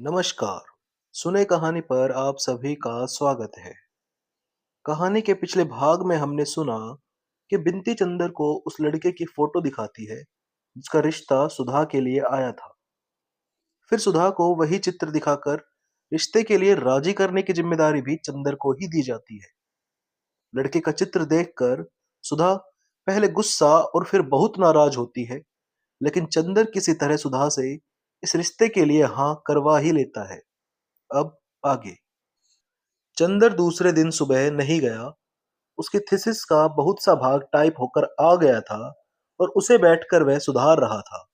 नमस्कार। सुने कहानी पर आप सभी का स्वागत है। कहानी के पिछले भाग में हमने सुना कि बिनती चंदर को उस लड़के की फोटो दिखाती है जिसका रिश्ता सुधा के लिए आया था। फिर सुधा को वही चित्र दिखाकर रिश्ते के लिए राजी करने की जिम्मेदारी भी चंदर को ही दी जाती है। लड़के का चित्र देखकर सुधा पहले गुस्सा और फिर बहुत नाराज होती है, लेकिन चंदर किसी तरह सुधा से इस रिश्ते के लिए हाँ करवा ही लेता है। अब आगे। चंदर दूसरे दिन सुबह नहीं गया। उसकी थीसिस का बहुत सा भाग टाइप होकर आ गया था और उसे बैठकर वह सुधार रहा था,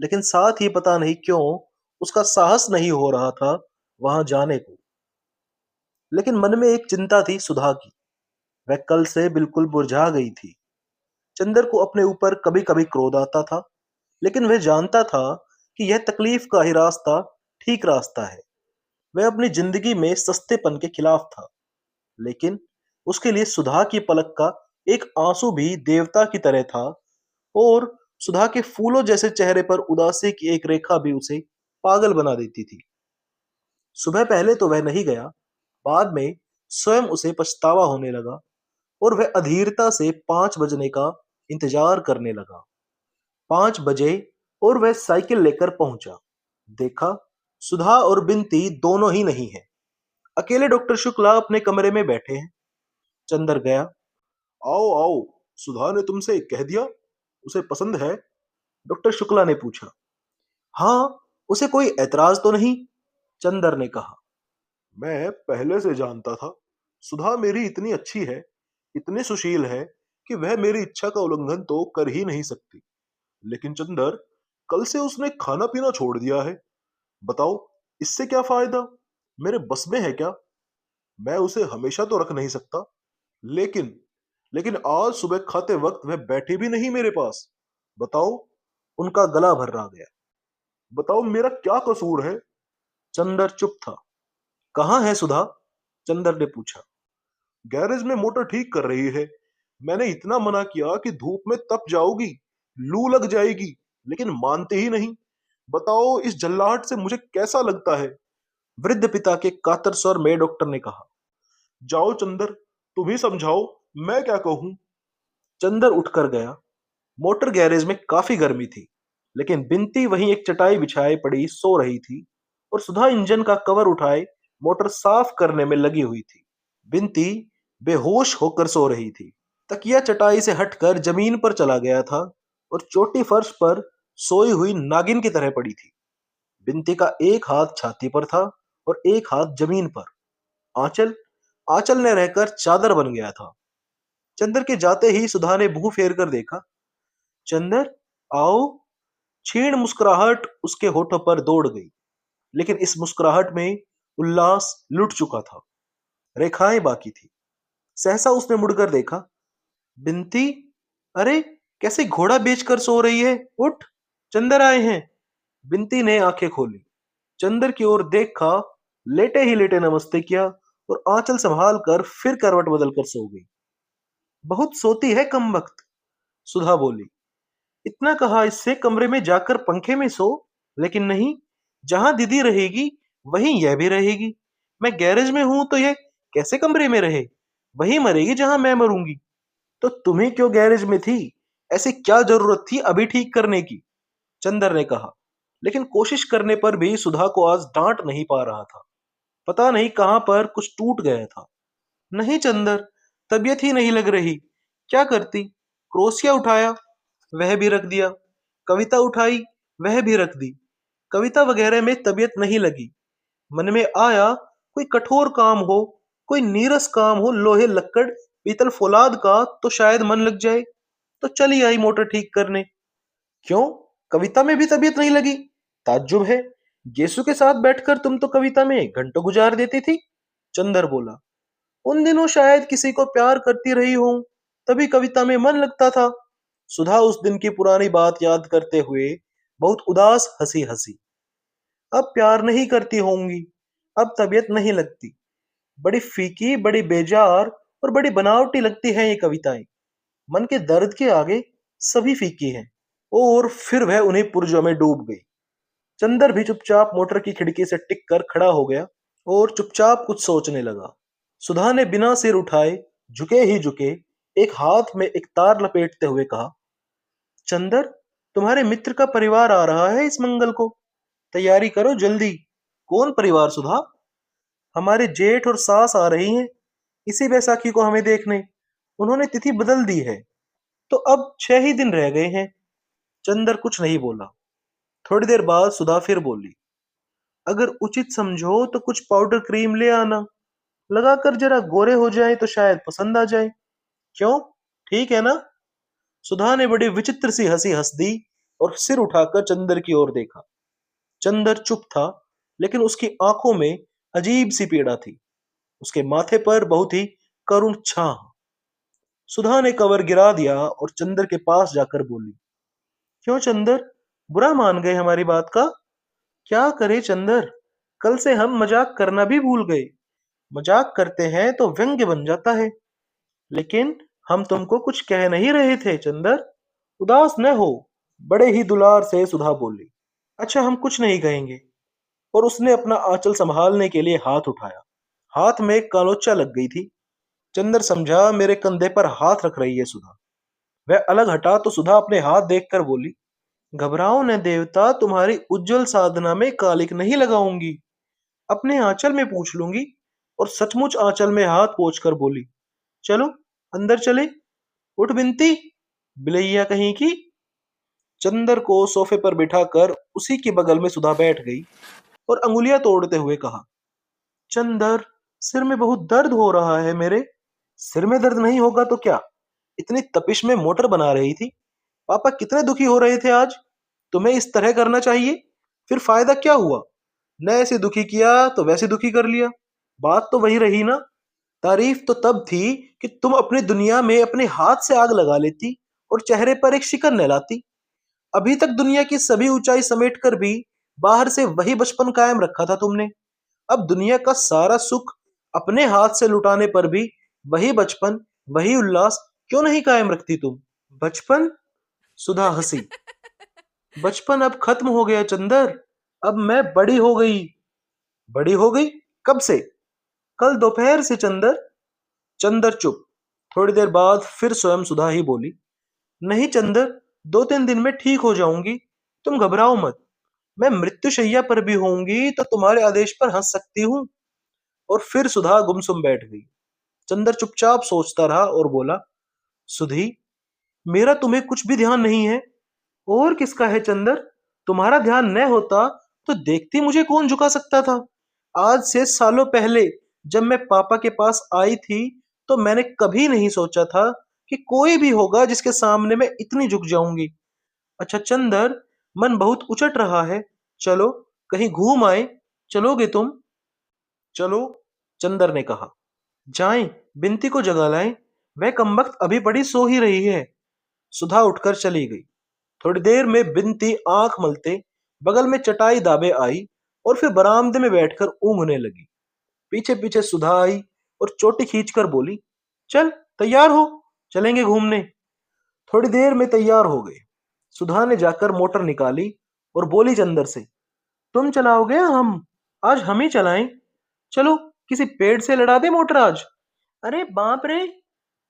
लेकिन साथ ही पता नहीं क्यों उसका साहस नहीं हो रहा था वहां जाने को। लेकिन मन में एक चिंता थी सुधा की। वह कल से बिल्कुल मुरझा गई थी। चंदर को अपने ऊपर कभी कभी क्रोध आता था, लेकिन वह जानता था कि यह तकलीफ का ही रास्ता ठीक रास्ता है। वह अपनी जिंदगी में सस्तेपन के खिलाफ था, लेकिन उसके लिए सुधा की पलक का एक आंसू भी देवता की तरह था, और सुधा के फूलों जैसे चेहरे पर उदासी की एक रेखा भी उसे पागल बना देती थी। सुबह पहले तो वह नहीं गया, बाद में स्वयं उसे पछतावा होने लगा और वह अधीरता से 5 बजने का इंतजार करने लगा। 5 बजे और वह साइकिल लेकर पहुंचा। देखा, सुधा और बिनती दोनों ही नहीं है। अकेले डॉक्टर शुक्ला अपने कमरे में बैठे हैं। चंदर गया। आओ आओ, सुधा ने तुमसे कह दिया उसे पसंद है? डॉक्टर शुक्ला ने पूछा। हाँ, उसे कोई ऐतराज तो नहीं, चंदर ने कहा। मैं पहले से जानता था। सुधा मेरी इतनी अच्छी है, इतनी सुशील है कि वह मेरी इच्छा का उल्लंघन तो कर ही नहीं सकती। लेकिन चंदर, कल से उसने खाना पीना छोड़ दिया है। बताओ, इससे क्या फायदा? मेरे बस में है क्या? मैं उसे हमेशा तो रख नहीं सकता। लेकिन लेकिन आज सुबह खाते वक्त वह बैठी भी नहीं मेरे पास। बताओ। उनका गला भर रहा गया। बताओ, मेरा क्या कसूर है? चंदर चुप था। कहाँ है सुधा? चंदर ने पूछा। गैरेज में मोटर ठीक कर रही है। मैंने इतना मना किया कि धूप में तप जाओगी, लू लग जाएगी, लेकिन मानते ही नहीं। बताओ, इस जल्लाहट से मुझे कैसा लगता है? वृद्ध पिता के कातर स्वर में डॉक्टर ने कहा। जाओ चंदर, तुम ही समझाओ, मैं क्या कहूं? चंदर उठकर गया। मोटर गैरेज में काफी गर्मी थी, लेकिन बिनती वहीं एक चटाई बिछाए पड़ी सो रही थी और सुधा इंजन का कवर उठाए मोटर साफ करने में लगी हुई थी। बिनती बेहोश होकर सो रही थी। तकिया चटाई से हटकर जमीन पर चला गया था और चोटी फर्श पर सोई हुई नागिन की तरह पड़ी थी। बिनती का एक हाथ छाती पर था और एक हाथ जमीन पर। आंचल आंचल ने रहकर चादर बन गया था। चंदर के जाते ही सुधा ने मुंह फेर कर देखा। चंदर, आओ। क्षीण मुस्कुराहट उसके होठों पर दौड़ गई, लेकिन इस मुस्कुराहट में उल्लास लुट चुका था, रेखाएं बाकी थी। सहसा उसने मुड़कर देखा। बिनती, अरे, कैसे घोड़ा बेचकर सो रही है? उठ, चंदर आए हैं। बिनती ने आंखें खोली, चंदर की ओर देखा, लेटे ही लेटे नमस्ते किया और आंचल संभाल कर फिर करवट बदलकर सो गई। बहुत सोती है कमबख्त, सुधा बोली। इतना कहा इससे कमरे में जाकर पंखे में सो, लेकिन नहीं, जहां दीदी रहेगी वहीं यह भी रहेगी। मैं गैरेज में हूं तो यह कैसे कमरे में रहे? वहीं मरेगी जहां मैं मरूंगी। तो तुम्हें क्यों गैरेज में थी? ऐसी क्या जरूरत थी अभी ठीक करने की? चंदर ने कहा, लेकिन कोशिश करने पर भी सुधा को आज डांट नहीं पा रहा था। पता नहीं कहां पर कुछ टूट गया था। नहीं चंदर, तबीयत ही नहीं लग रही। क्या करती? क्रोशिया उठाया, वह भी रख दिया। कविता उठाई, वह भी रख दी। कविता वगैरह में तबीयत नहीं लगी। मन में आया कोई कठोर काम हो, कोई नीरस काम हो, लोहे लक्कड़ पीतल फौलाद का, तो शायद मन लग जाए। तो चली आई मोटर ठीक करने। क्यों, कविता में भी तबीयत नहीं लगी? ताज्जुब है। गेसु के साथ बैठकर तुम तो कविता में घंटों गुजार देती थी। चंदर बोला। उन दिनों शायद किसी को प्यार करती रही हूं, तभी कविता में मन लगता था। सुधा उस दिन की पुरानी बात याद करते हुए बहुत उदास हंसी हंसी। अब प्यार नहीं करती होंगी, अब तबीयत नहीं लगती। बड़ी फीकी, बड़ी बेजार और बड़ी बनावटी लगती हैं ये कविताएं। मन के दर्द के आगे सभी फीकी हैं। और फिर वह उन्हीं पुर्जों में डूब गई। चंदर भी चुपचाप मोटर की खिड़की से टिक कर खड़ा हो गया और चुपचाप कुछ सोचने लगा। सुधा ने बिना सिर उठाए, झुके ही झुके, एक हाथ में एक तार लपेटते हुए कहा, चंदर, तुम्हारे मित्र का परिवार आ रहा है इस मंगल को। तैयारी करो जल्दी। कौन परिवार सुधा? हमारे जेठ और सास आ रही हैं इसी बैसाखी को हमें देखने। उन्होंने तिथि बदल दी है, तो अब 6 ही दिन रह गए हैं। चंदर कुछ नहीं बोला। थोड़ी देर बाद सुधा फिर बोली, अगर उचित समझो तो कुछ पाउडर क्रीम ले आना, लगाकर जरा गोरे हो जाए तो शायद पसंद आ जाए। क्यों, ठीक है ना? सुधा ने बड़ी विचित्र सी हंसी हंस दी और सिर उठाकर चंदर की ओर देखा। चंदर चुप था, लेकिन उसकी आंखों में अजीब सी पीड़ा थी। उसके माथे पर बहुत ही करुण छां। सुधा ने कवर गिरा दिया और चंदर के पास जाकर बोली, क्यों चंदर, बुरा मान गए हमारी बात का? क्या करे चंदर, कल से हम मजाक करना भी भूल गए। मजाक करते हैं तो व्यंग्य बन जाता है। लेकिन हम तुमको कुछ कह नहीं रहे थे चंदर, उदास न हो। बड़े ही दुलार से सुधा बोली, अच्छा हम कुछ नहीं कहेंगे। और उसने अपना आंचल संभालने के लिए हाथ उठाया। हाथ में कालोच्चा लग गई थी। चंदर समझा मेरे कंधे पर हाथ रख रही है सुधा। वह अलग हटा तो सुधा अपने हाथ देखकर बोली, घबराओ न देवता, तुम्हारी उज्जवल साधना में कालिक नहीं लगाऊंगी। अपने आंचल में पूछ लूंगी। और सचमुच आंचल में हाथ पोंछ कर बोली, चलो अंदर चले। उठ बिनती, बिलैया कहीं की। चंदर को सोफे पर बिठाकर उसी के बगल में सुधा बैठ गई और अंगुलियां तोड़ते हुए कहा, चंदर, सिर में बहुत दर्द हो रहा है मेरे। सिर में दर्द नहीं होगा तो क्या? इतनी तपिश में मोटर बना रही थी। पापा कितने दुखी हो रहे थे आज। तुम्हें इस तरह करना चाहिए। फिर फायदा क्या हुआ? न ऐसे दुखी किया तो वैसे दुखी कर लिया। बात तो वही रही ना। तारीफ तो तब थी कि तुम अपनी दुनिया में अपने हाथ से आग लगा लेती और चेहरे पर एक शिकन न लाती। अभी तक दुनिया की सभी ऊंचाई समेट कर भी बाहर से वही बचपन कायम रखा था तुमने। अब दुनिया का सारा सुख अपने हाथ से लुटाने पर भी वही बचपन, वही उल्लास क्यों नहीं कायम रखती तुम? बचपन? सुधा हंसी। बचपन अब खत्म हो गया चंदर। अब मैं बड़ी हो गई। बड़ी हो गई? कब से? कल दोपहर से चंदर। चंदर चुप। थोड़ी देर बाद फिर स्वयं सुधा ही बोली, नहीं चंदर, 2-3 दिन में ठीक हो जाऊंगी। तुम घबराओ मत। मैं मृत्युशैया पर भी होऊंगी तो तुम्हारे आदेश पर हंस सकती हूँ। और फिर सुधा गुमसुम बैठ गई। चंदर चुपचाप सोचता रहा और बोला, सुधी, मेरा तुम्हें कुछ भी ध्यान नहीं है। और किसका है चंदर? तुम्हारा ध्यान न होता तो देखती मुझे कौन झुका सकता था? आज से सालों पहले जब मैं पापा के पास आई थी तो मैंने कभी नहीं सोचा था कि कोई भी होगा जिसके सामने मैं इतनी झुक जाऊंगी। अच्छा चंदर, मन बहुत उचट रहा है। चलो कहीं घूम आए। चलोगे तुम? चलो, चंदर ने कहा। जाएं, बिनती को जगा लाएं। वह कमबख्त अभी बड़ी सो ही रही है। सुधा उठकर चली गई। थोड़ी देर में बिनती आंख मलते बगल में चटाई दाबे आई और फिर बरामदे में बैठकर ऊँघने लगी। पीछे पीछे सुधा आई और चोटी खींचकर बोली, चल तैयार हो, चलेंगे घूमने। थोड़ी देर में तैयार हो गए। सुधा ने जाकर मोटर निकाली और बोली चंदर से, तुम चलाओगे या हम? आज हम ही चलाएं। चलो किसी पेड़ से लड़ा दे मोटर आज। अरे बाप रे,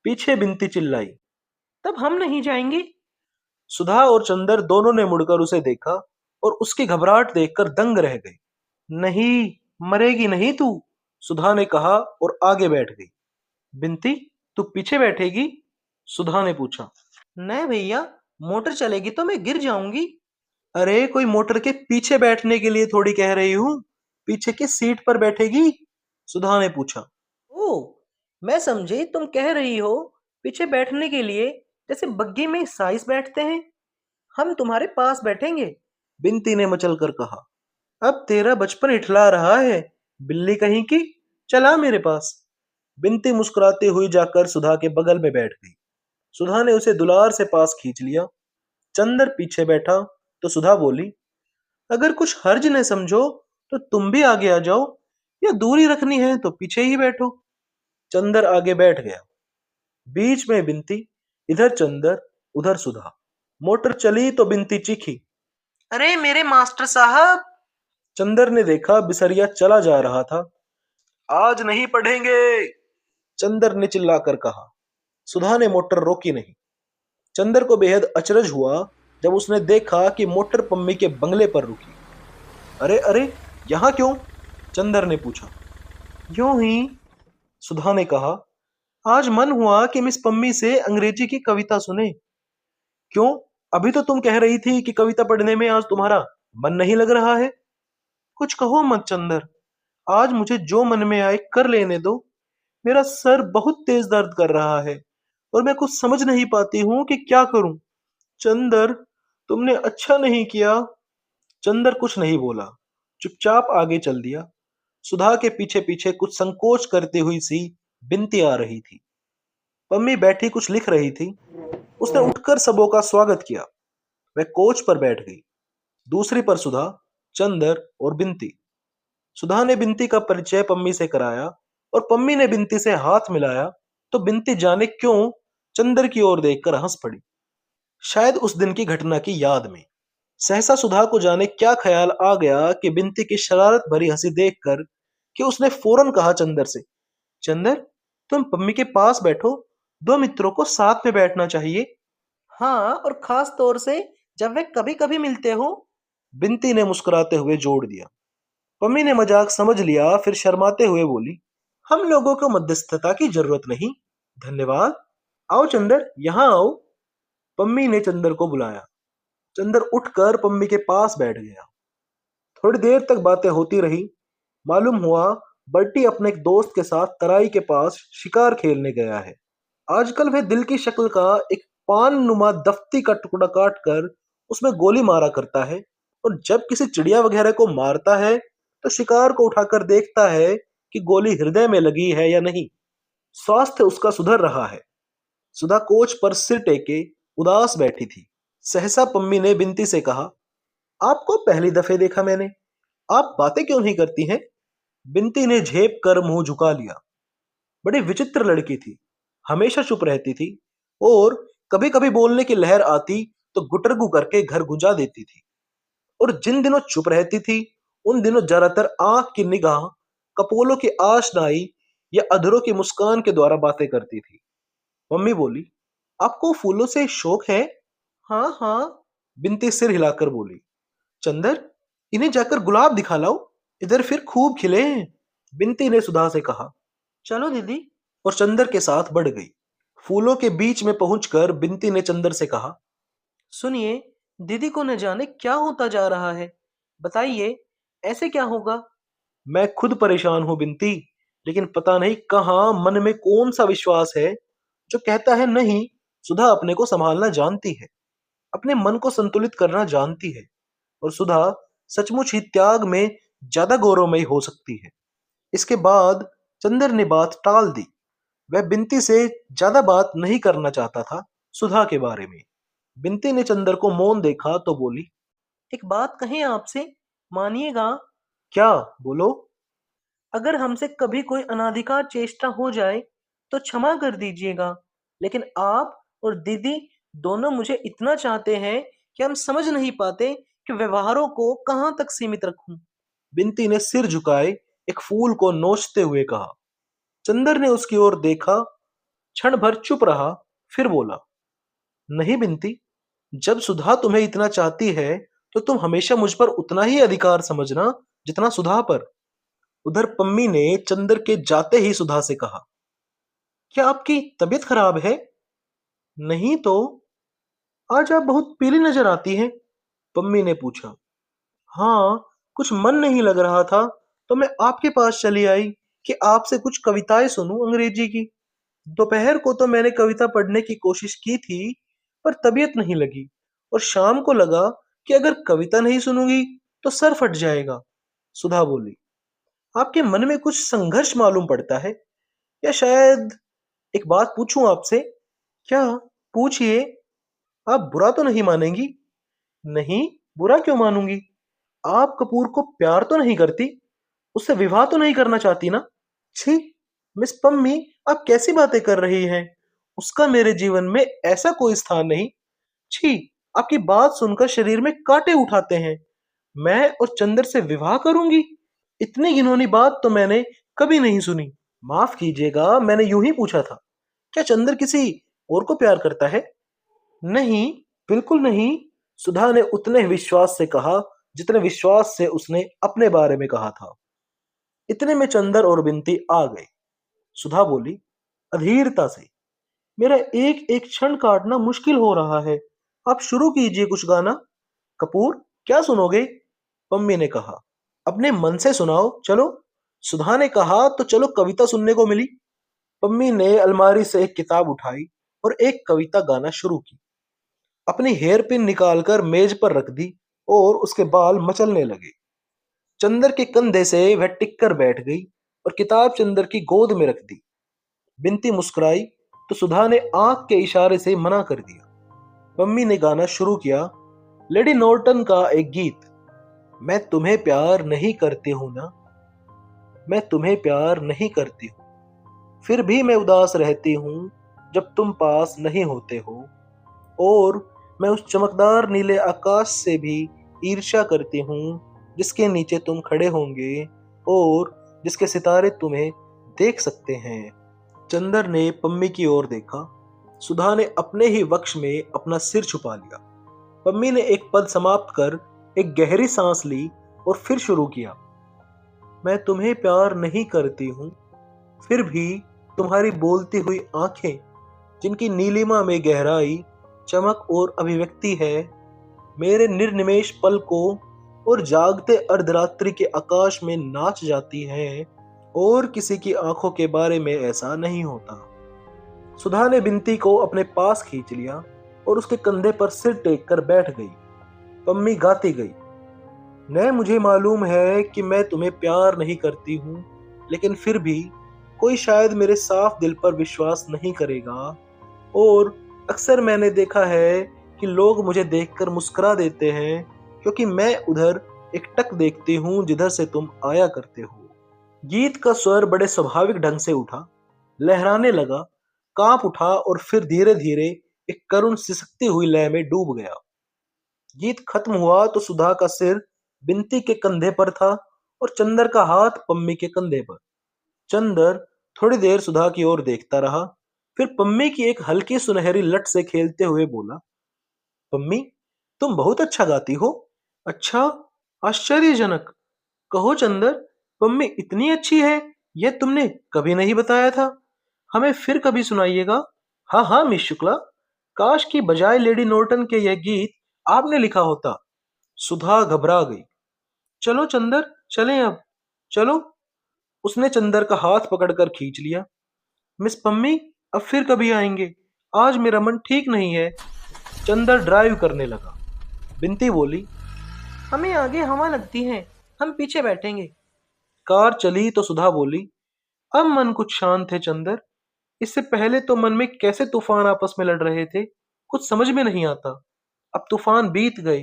पीछे बिनती चिल्लाई, तब हम नहीं जाएंगे। सुधा और चंदर दोनों ने मुड़कर उसे देखा और उसकी घबराहट देखकर दंग रह गए। नहीं, मरेगी नहीं तू, सुधा ने कहा और आगे बैठ गई। बिनती, तू पीछे बैठेगी? सुधा ने पूछा। नहीं भैया, मोटर चलेगी तो मैं गिर जाऊंगी। अरे कोई मोटर के पीछे बैठने के लिए थोड़ी कह रही हूँ। पीछे की सीट पर बैठेगी? सुधा ने पूछा। ओ, मैं समझी तुम कह रही हो पीछे बैठने के लिए, जैसे बग्गी में साइस बैठते हैं। हम तुम्हारे पास बैठेंगे, बिनती ने मचल कर कहा। अब तेरा बचपन इठला रहा है, बिल्ली कहीं की। चला मेरे पास। बिनती मुस्कुराती हुई जाकर सुधा के बगल में बैठ गई। सुधा ने उसे दुलार से पास खींच लिया। चंदर पीछे बैठा तो सुधा बोली, अगर कुछ हर्ज न समझो तो तुम भी आगे आ जाओ, या दूरी रखनी है तो पीछे ही बैठो। चंदर आगे बैठ गया। बीच में बिनती, इधर चंदर, उधर सुधा। मोटर चली तो बिनती चीखी, अरे मेरे मास्टर साहब! चंदर ने देखा बिसरिया चला जा रहा था। आज नहीं पढ़ेंगे, चंदर ने चिल्लाकर कहा। सुधा ने मोटर रोकी नहीं। चंदर को बेहद अचरज हुआ जब उसने देखा कि मोटर पम्मी के बंगले पर रुकी। अरे अरे, यहां क्यों? चंदर ने पूछा। यूं ही, सुधा ने कहा। आज मन हुआ कि मिस पम्मी से अंग्रेजी की कविता सुने। क्यों? अभी तो तुम कह रही थी कि कविता पढ़ने में आज तुम्हारा मन नहीं लग रहा है। कुछ कहो मत चंदर, आज मुझे जो मन में आए कर लेने दो। मेरा सर बहुत तेज दर्द कर रहा है और मैं कुछ समझ नहीं पाती हूँ कि क्या करूं। चंदर, तुमने अच्छा नहीं किया। चंदर कुछ नहीं बोला, चुपचाप आगे चल दिया। सुधा के पीछे पीछे कुछ संकोच करती हुई सी बिनती आ रही थी। पम्मी बैठी कुछ लिख रही थी। उसने उठकर सबों का स्वागत किया। वह कोच पर बैठ गई। दूसरी पर सुधा, चंदर और बिनती। सुधा ने बिनती का परिचय पम्मी से कराया और पम्मी ने बिनती से हाथ मिलाया तो बिनती जाने क्यों चंदर की ओर देखकर हंस पड़ी। शायद उस दिन की घटना की याद में। सहसा सुधा को जाने क्या ख्याल आ गया कि बिनती की शरारत भरी हंसी देखकर कि उसने फौरन कहा चंदर से, चंदर, तुम पम्मी के पास बैठो। दो मित्रों को साथ में बैठना चाहिए। हाँ, और खास तौर से जब वे कभी कभी मिलते हो, बिनती ने मुस्कुराते हुए जोड़ दिया। पम्मी ने मजाक समझ लिया, फिर शर्माते हुए बोली, हम लोगों को मध्यस्थता की जरूरत नहीं, धन्यवाद। आओ चंदर, यहाँ आओ। पम्मी ने चंदर को बुलाया। चंदर उठकर पम्मी के पास बैठ गया। थोड़ी देर तक बातें होती रही। मालूम हुआ बर्टी अपने एक दोस्त के साथ तराई के पास शिकार खेलने गया है। आजकल वह दिल की शक्ल का एक पान नुमा दफ्ती का टुकड़ा काट कर उसमें गोली मारा करता है और जब किसी चिड़िया वगैरह को मारता है तो शिकार को उठाकर देखता है कि गोली हृदय में लगी है या नहीं। स्वास्थ्य उसका सुधर रहा है। सुधा कोच पर सिर टेके उदास बैठी थी। सहसा पम्मी ने बिनती से कहा, आपको पहली दफे देखा मैंने, आप बातें क्यों नहीं करती हैं? बिनती ने झेप कर मुंह झुका लिया। बड़ी विचित्र लड़की थी, हमेशा चुप रहती थी और कभी कभी बोलने की लहर आती तो गुटरगु करके घर गुंजा देती थी। और जिन दिनों चुप रहती थी उन दिनों ज्यादातर आंख की निगाह, कपोलों की आशनाई या अधरों की मुस्कान के द्वारा बातें करती थी। मम्मी बोली, आपको फूलों से शौक है? हाँ हाँ, बिनती सिर हिलाकर बोली। चंदर, इन्हें जाकर गुलाब दिखा लाओ, इधर फिर खूब खिले हैं, बिनती ने सुधा से कहा। चलो दीदी, और चंदर के साथ बढ़ गई। फूलों के बीच में पहुंचकर बिनती ने चंदर से कहा, सुनिए, दीदी को न जाने क्या होता जा रहा है, बताइए, ऐसे क्या होगा? मैं खुद परेशान हूं बिनती, लेकिन पता नहीं कहां मन में कौन सा विश्वास है जो कहता है नहीं। सुधा अपने को संभालना जानती है, अपने मन को संतुलित करना जानती है और सुधा सचमुच ही त्याग में ज्यादा गौरवमयी हो सकती है। इसके बाद चंदर ने बात टाल दी। वह बिनती से ज्यादा बात नहीं करना चाहता था सुधा के बारे में। बिनती ने चंदर को मौन देखा तो बोली, एक बात कहें आपसे, मानिएगा? क्या? बोलो। अगर हमसे कभी कोई अनाधिकार चेष्टा हो जाए तो क्षमा कर दीजिएगा, लेकिन आप और दीदी दोनों मुझे इतना चाहते हैं कि हम समझ नहीं पाते कि व्यवहारों को कहां तक सीमित रखूं। बिनती ने सिर झुकाए एक फूल को नोचते हुए कहा। चंदर ने उसकी ओर देखा, क्षण भर चुप रहा, फिर बोला, नहीं बिनती, जब सुधा तुम्हें इतना चाहती है तो तुम हमेशा मुझ पर उतना ही अधिकार समझना जितना सुधा पर। उधर पम्मी ने चंदर के जाते ही सुधा से कहा, क्या आपकी तबीयत खराब है? नहीं तो, आज आप बहुत पीली नजर आती हैं, पम्मी ने पूछा। हाँ, कुछ मन नहीं लग रहा था तो मैं आपके पास चली आई कि आपसे कुछ कविताएं सुनूं अंग्रेजी की। दोपहर को तो मैंने कविता पढ़ने की कोशिश की थी पर तबीयत नहीं लगी और शाम को लगा कि अगर कविता नहीं सुनूंगी तो सर फट जाएगा। सुधा बोली, आपके मन में कुछ संघर्ष मालूम पड़ता है, या शायद एक बात पूछूं आपसे? क्या? पूछिए। आप बुरा तो नहीं मानेंगी? नहीं, बुरा क्यों मानूंगी? आप कपूर को प्यार तो नहीं करती? उससे विवाह तो नहीं करना चाहती ना? छी, मिस पम्मी, आप कैसी बातें कर रही हैं? उसका मेरे जीवन में ऐसा कोई स्थान नहीं। छी, आपकी बात सुनकर शरीर में कांटे उठाते हैं। मैं और चंदर से विवाह करूंगी? इतनी घिनौनी बात तो मैंने कभी नहीं सुनी। माफ कीजिएगा, मैंने यूं ही पूछा था। क्या चंदर किसी और को प्यार करता है? नहीं, बिल्कुल नहीं। सुधा ने उतने विश्वास से कहा जितने विश्वास से उसने अपने बारे में कहा था। इतने में चंदर और बिंती आ गए। सुधा बोली अधीरता से, मेरा एक एक क्षण काटना मुश्किल हो रहा है। आप शुरू कीजिए कुछ गाना। कपूर, क्या सुनोगे? पम्मी ने कहा। अपने मन से सुनाओ चलो। सुधा ने कहा तो चलो कविता सुनने को मिली। पम्मी ने अलमारी से एक किताब उठाई और एक कविता गाना शुरू की। अपनी हेयर पिन निकालकर मेज पर रख दी और उसके बाल मचलने लगे। चंदर के कंधे से वह टिक कर बैठ गई और किताब चंदर की गोद में रख दी। बिन्ती मुस्कुराई तो सुधा ने आंख के इशारे से मना कर दिया। पम्मी ने गाना शुरू किया, लेडी नॉर्टन का एक गीत। मैं तुम्हें प्यार नहीं करती हूं ना, मैं तुम्हें प्यार नहीं करती हूं, फिर भी मैं उदास रहती हूं जब तुम पास नहीं होते हो। और मैं उस चमकदार नीले आकाश से भी ईर्ष्या करती हूँ जिसके नीचे तुम खड़े होंगे और जिसके सितारे तुम्हें देख सकते हैं। चंदर ने पम्मी की ओर देखा। सुधा ने अपने ही वक्ष में अपना सिर छुपा लिया। पम्मी ने एक पद समाप्त कर एक गहरी सांस ली और फिर शुरू किया। मैं तुम्हें प्यार नहीं करती हूँ, फिर भी तुम्हारी बोलती हुई आंखें, जिनकी नीलिमा में गहराई, चमक और अभिव्यक्ति है, मेरे निर्निमेष पल को और जागते अर्धरात्रि के आकाश में नाच जाती हैं। और किसी की आंखों के बारे में ऐसा नहीं होता। सुधा ने बिन्ती को अपने पास खींच लिया और उसके कंधे पर सिर टेक कर बैठ गई। पम्मी गाती गई, न मुझे मालूम है कि मैं तुम्हें प्यार नहीं करती हूँ, लेकिन फिर भी कोई शायद मेरे साफ दिल पर विश्वास नहीं करेगा। और अक्सर मैंने देखा है कि लोग मुझे देखकर मुस्कुरा देते हैं, क्योंकि मैं उधर एकटक देखती हूँ जिधर से तुम आया करते हो। गीत का स्वर बड़े स्वाभाविक ढंग से उठा, लहराने लगा, कांप उठा और फिर धीरे धीरे एक करुण सिसकती हुई लय में डूब गया। गीत खत्म हुआ तो सुधा का सिर बिन्ती के कंधे पर था और चंदर का हाथ पम्मी के कंधे पर। चंदर थोड़ी देर सुधा की ओर देखता रहा, फिर पम्मी की एक हल्की सुनहरी लट से खेलते हुए बोला, पम्मी, तुम बहुत अच्छा गाती हो। अच्छा? आश्चर्यजनक। कहो चंदर, पम्मी इतनी अच्छी है, यह तुमने कभी नहीं बताया था। हमें फिर कभी सुनाइएगा। हाँ हाँ मिस शुक्ला, काश की बजाय लेडी नॉर्टन के यह गीत आपने लिखा होता। सुधा घबरा गई। चलो चंदर, चलें अब। चलो। उसने चंदर का हाथ पकड़कर खींच लिया। मिस पम्मी, अब फिर कभी आएंगे, आज मेरा मन ठीक नहीं है। चंदर ड्राइव करने लगा। बिन्ती बोली, हमें आगे हवा लगती है, हम पीछे बैठेंगे। कार चली तो सुधा बोली, अब मन कुछ शांत है चंदर। इससे पहले तो मन में कैसे तूफान आपस में लड़ रहे थे, कुछ समझ में नहीं आता। अब तूफान बीत गए,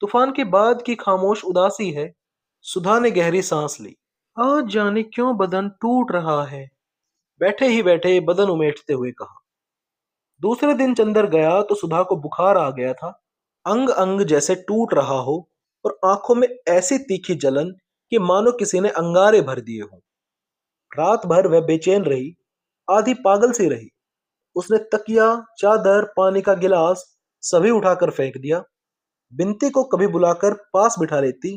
तूफान के बाद की खामोश उदासी है। सुधा ने गहरी सांस ली। आज जाने क्यों बदन टूट रहा है, बैठे ही बैठे बदन उमेटते हुए कहा। दूसरे दिन चंदर गया तो सुधा को बुखार आ गया था। अंग अंग जैसे टूट रहा हो और आंखों में ऐसी तीखी जलन कि मानो किसी ने अंगारे भर दिए हों। रात भर वह बेचैन रही, आधी पागल सी रही। उसने तकिया, चादर, पानी का गिलास सभी उठाकर फेंक दिया। बिन्ती को कभी बुलाकर पास बिठा लेती,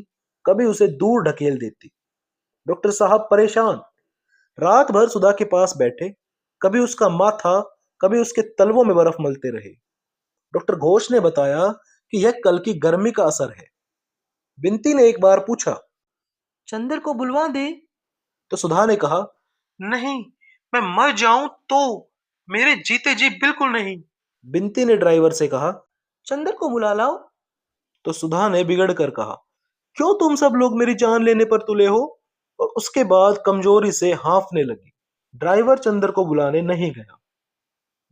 कभी उसे दूर ढकेल देती। डॉक्टर साहब परेशान, रात भर सुधा के पास बैठे, कभी उसका माथा, कभी उसके तलवों में बर्फ मलते रहे। डॉक्टर घोष ने बताया कि यह कल की गर्मी का असर है। बिन्ती ने एक बार पूछा, चंदर को बुलवा दे? तो सुधा ने कहा, नहीं, मैं मर जाऊं तो, मेरे जीते जी बिल्कुल नहीं। बिन्ती ने ड्राइवर से कहा, चंदर को बुला लाओ। तो सुधा ने बिगड़ कर कहा, क्यों तुम सब लोग मेरी जान लेने पर तुले हो? और उसके बाद कमजोरी से हांफने लगी। ड्राइवर चंदर को बुलाने नहीं गया।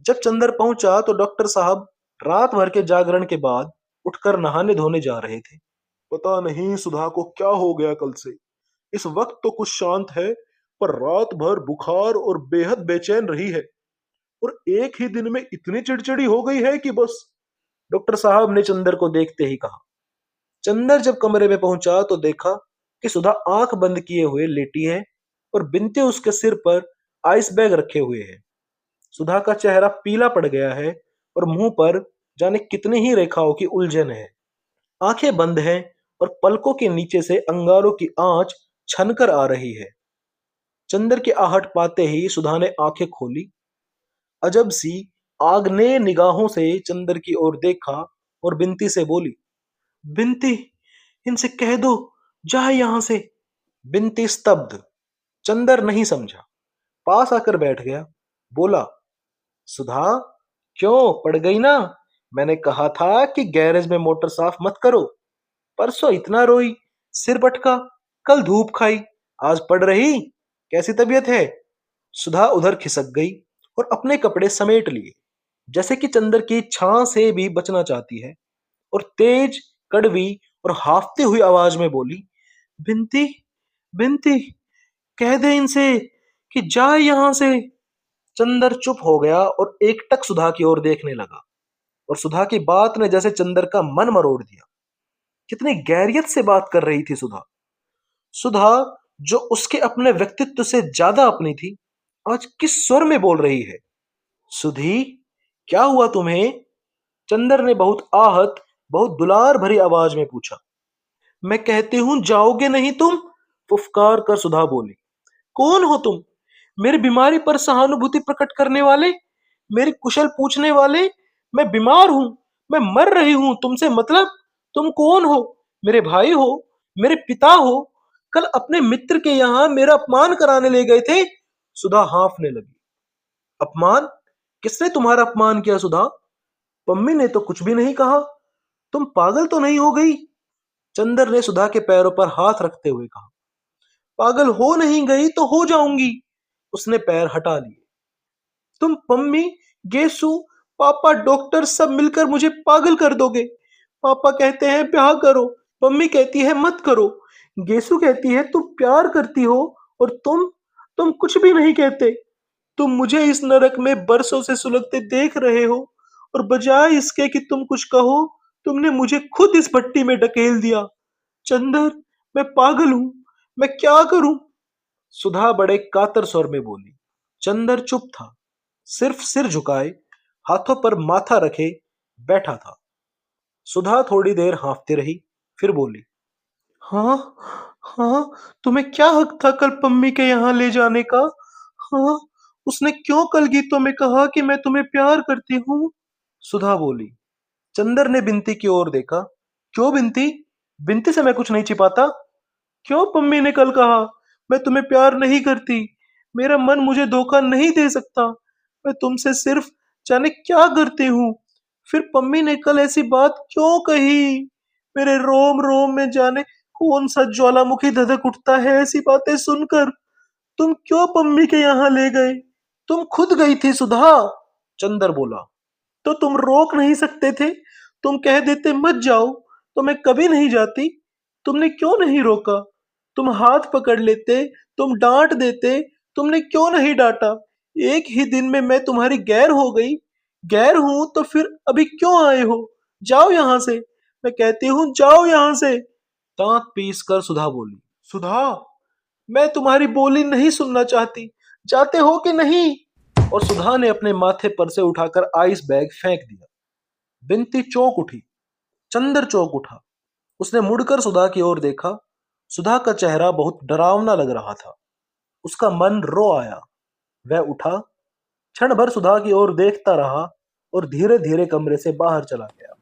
जब चंदर पहुंचा तो डॉक्टर साहब रात भर के जागरण के बाद उठकर नहाने धोने जा रहे थे। पता नहीं सुधा को क्या हो गया कल से। इस वक्त तो कुछ शांत है, पर रात भर बुखार और बेहद बेचैन रही है। और एक ही दिन में इतनी चिड़चिड़ी हो गई है कि बस। डॉक्टर साहब ने चंदर को देखते ही कहा। चंदर जब कमरे में पहुंचा तो देखा कि सुधा आंख बंद किए हुए लेटी है और बिनते उसके सिर पर आइस बैग रखे हुए है। सुधा का चेहरा पीला पड़ गया है और मुंह पर जाने कितनी ही रेखाओं की उलझन है। आंखें बंद हैं और पलकों के नीचे से अंगारों की आंच छनकर आ रही है। चंदर की आहट पाते ही सुधा ने आंखें खोली। अजब सी आग्नेय निगाहों से चंदर की ओर देखा और बिनती से बोली, बिनती, इनसे कह दो जाए यहां से। बिनती स्तब्ध। चंदर नहीं समझा, पास आकर बैठ गया। बोला, सुधा, क्यों पड़ गई ना? मैंने कहा था कि गैरेज में मोटर साफ मत करो। परसों इतना रोई, सिर पटका, कल धूप खाई, आज पड़ रही। कैसी तबीयत है? सुधा उधर खिसक गई और अपने कपड़े समेट लिए, जैसे कि चंदर की छां से भी बचना चाहती है, और तेज, कड़वी और हाफती हुई आवाज में बोली, बिनती, बिनती, कह दे इनसे कि जाए यहां से। चंदर चुप हो गया और एकटक सुधा की ओर देखने लगा, और सुधा की बात ने जैसे चंदर का मन मरोड़ दिया। कितनी गैरियत से बात कर रही थी सुधा। सुधा, जो उसके अपने व्यक्तित्व से ज्यादा अपनी थी, आज किस स्वर में बोल रही है? सुधी, क्या हुआ तुम्हें? चंदर ने बहुत आहत, बहुत दुलार भरी आवाज में पूछा। मैं कहती हूं जाओगे नहीं तुम? फुफकार कर सुधा बोली। कौन हो तुम? मेरी बीमारी पर सहानुभूति प्रकट करने वाले, मेरी कुशल पूछने वाले? मैं बीमार हूं, मैं मर रही हूं, तुमसे मतलब? तुम कौन हो? मेरे भाई हो? मेरे पिता हो? कल अपने मित्र के यहां मेरा अपमान कराने ले गए थे। सुधा हांफने लगी। अपमान? किसने तुम्हारा अपमान किया सुधा? पम्मी ने तो कुछ भी नहीं कहा। तुम पागल तो नहीं हो गई? चंदर ने सुधा के पैरों पर हाथ रखते हुए कहा। पागल हो नहीं गई तो हो जाऊंगी। उसने पैर हटा लिए। तुम, पम्मी, गेसु, पापा, डॉक्टर सब मिलकर मुझे पागल कर दोगे। पापा कहते हैं ब्याह करो, पम्मी कहती है मत करो, गेसु कहती है तुम प्यार करती हो, और तुम कुछ भी नहीं कहते। तुम मुझे इस नरक में बरसों से सुलगते देख रहे हो, और बजाय इसके कि तुम कुछ कहो, तुमने मुझे खुद इस भट्टी में ढकेल दिया। चंदर, मैं पागल हूं, मैं क्या करूं? सुधा बड़े कातर स्वर में बोली। चंदर चुप था, सिर्फ सिर झुकाए, हाथों पर माथा रखे बैठा था। सुधा थोड़ी देर हाँफती रही, फिर बोली, हाँ, हाँ, तुम्हें क्या हक था कल पम्मी के यहाँ ले जाने का? हाँ, उसने क्यों कल गीतों में कहा कि मैं तुम्हें प्यार करती हूँ? सुधा बोली। चंदर ने बिनती की ओर देखा। क्यों बिनती? बिनती से मैं कुछ नहीं छिपाता। क्यों पम्मी ने कल कहा मैं तुम्हें प्यार नहीं करती? मेरा मन मुझे धोखा नहीं दे सकता। मैं तुमसे सिर्फ जाने क्या करती हूँ। फिर पम्मी ने कल ऐसी बात क्यों कही? मेरे रोम रोम में जाने कौन सा ज्वालामुखी धधक उठता है ऐसी बातें सुनकर। तुम क्यों पम्मी के यहाँ ले गए? तुम खुद गई थी सुधा। चंदर बोला। तो तुम रोक नहीं सकते थे? तुम कह देते मत जाओ तो मैं कभी नहीं जाती। तुमने क्यों नहीं रोका? तुम हाथ पकड़ लेते, तुम डांट देते, तुमने क्यों नहीं डांटा? एक ही दिन में मैं तुम्हारी गैर हो गई। गैर हूं तो फिर अभी क्यों आए हो? जाओ यहां से। मैं कहती हूं जाओ यहां से। दांत पीस कर सुधा बोली। सुधा, मैं तुम्हारी बोली नहीं सुनना चाहती। जाते हो कि नहीं? और सुधा ने अपने माथे पर से उठाकर आइस बैग फेंक दिया। बिनती चौंक उठी। चंदर चौंक उठा। उसने मुड़कर सुधा की ओर देखा। सुधा का चेहरा बहुत डरावना लग रहा था। उसका मन रो आया। वह उठा, क्षण भर सुधा की ओर देखता रहा और धीरे धीरे कमरे से बाहर चला गया।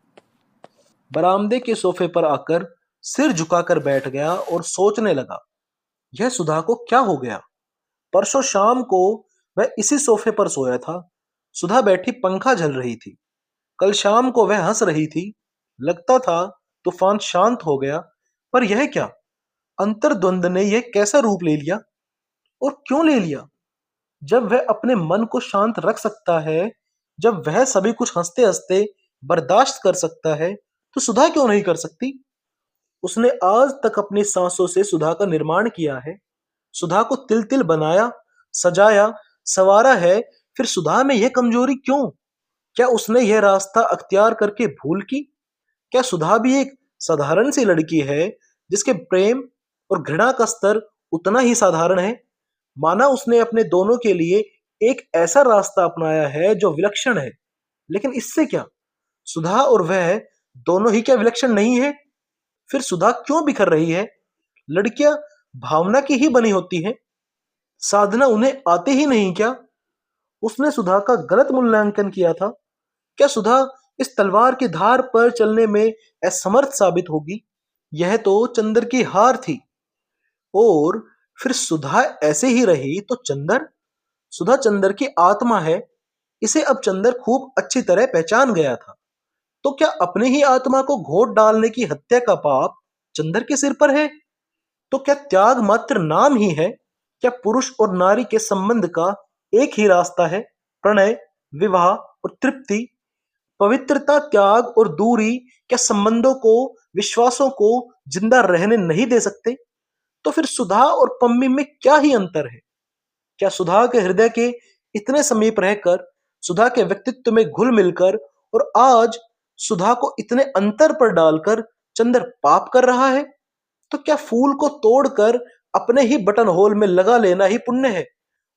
बरामदे के सोफे पर आकर सिर झुकाकर बैठ गया और सोचने लगा, यह सुधा को क्या हो गया? परसों शाम को वह इसी सोफे पर सोया था। सुधा बैठी पंखा झल रही थी। कल शाम को वह हंस रही थी। लगता था तूफान शांत हो गया। पर यह क्या? अंतर्द्वंद ने यह कैसा रूप ले लिया? और क्यों ले लिया? जब वह अपने मन को शांत रख सकता है, जब वह सभी कुछ हंसते हंसते बर्दाश्त कर सकता है, तो सुधा क्यों नहीं कर सकती? उसने आज तक अपनी सांसों से सुधा का निर्माण किया है, सुधा को तिल तिल बनाया, सजाया, संवारा है। फिर सुधा में यह कमजोरी क्यों? क्या उसने यह रास्ता अख्तियार करके भूल की? क्या सुधा भी एक साधारण सी लड़की है जिसके प्रेम और घृणा का स्तर उतना ही साधारण है? माना उसने अपने दोनों के लिए एक ऐसा रास्ता अपनाया है जो विलक्षण है, लेकिन इससे क्या? सुधा और वह दोनों ही क्या विलक्षण नहीं है? फिर सुधा क्यों बिखर रही है? लड़कियां भावना की ही बनी होती हैं। साधना उन्हें आते ही नहीं क्या? उसने सुधा का गलत मूल्यांकन किया था। क्या सुधा इस तलवार की धार पर चलने में असमर्थ साबित होगी? यह तो चंद्र की हार थी। और फिर सुधा ऐसे ही रही तो चंद्र? सुधा चंद्र की आत्मा है। इसे अब चंद्र खूब अच्छी तरह पहचान गया था। तो क्या अपने ही आत्मा को घोट डालने की हत्या का पाप चंद्र के सिर पर है? तो क्या त्याग मात्र नाम ही है? क्या पुरुष और नारी के संबंध का एक ही रास्ता है? प्रणय, विवाह और तृप्ति। पवित्रता, त्याग और दूरी क्या संबंधों को, विश्वासों को जिंदा रहने नहीं दे सकते? तो फिर सुधा और पम्मी में क्या ही अंतर है? क्या सुधा के हृदय के इतने समीप रहकर, सुधा के व्यक्तित्व में घुल मिलकर, और आज सुधा को इतने अंतर पर डालकर चंद्र पाप कर रहा है? तो क्या फूल को तोड़कर अपने ही बटन होल में लगा लेना ही पुण्य है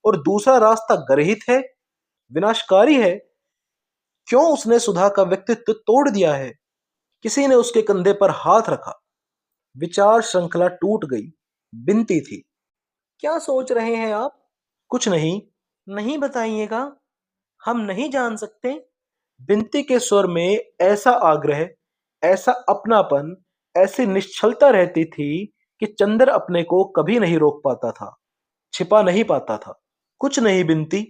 और दूसरा रास्ता गर्हित है, विनाशकारी है? क्यों उसने सुधा का व्यक्तित्व तोड़ दिया है? किसी ने उसके कंधे पर हाथ रखा। विचार श्रृंखला टूट गई। बिनती थी, क्या सोच रहे हैं आप? कुछ नहीं। नहीं बताइएगा, हम नहीं जान सकते। बिनती के स्वर में ऐसा आग्रह, ऐसा अपनापन, ऐसी निश्चलता रहती थी कि चंद्र अपने को कभी नहीं रोक पाता था, छिपा नहीं पाता था। कुछ नहीं बिनती,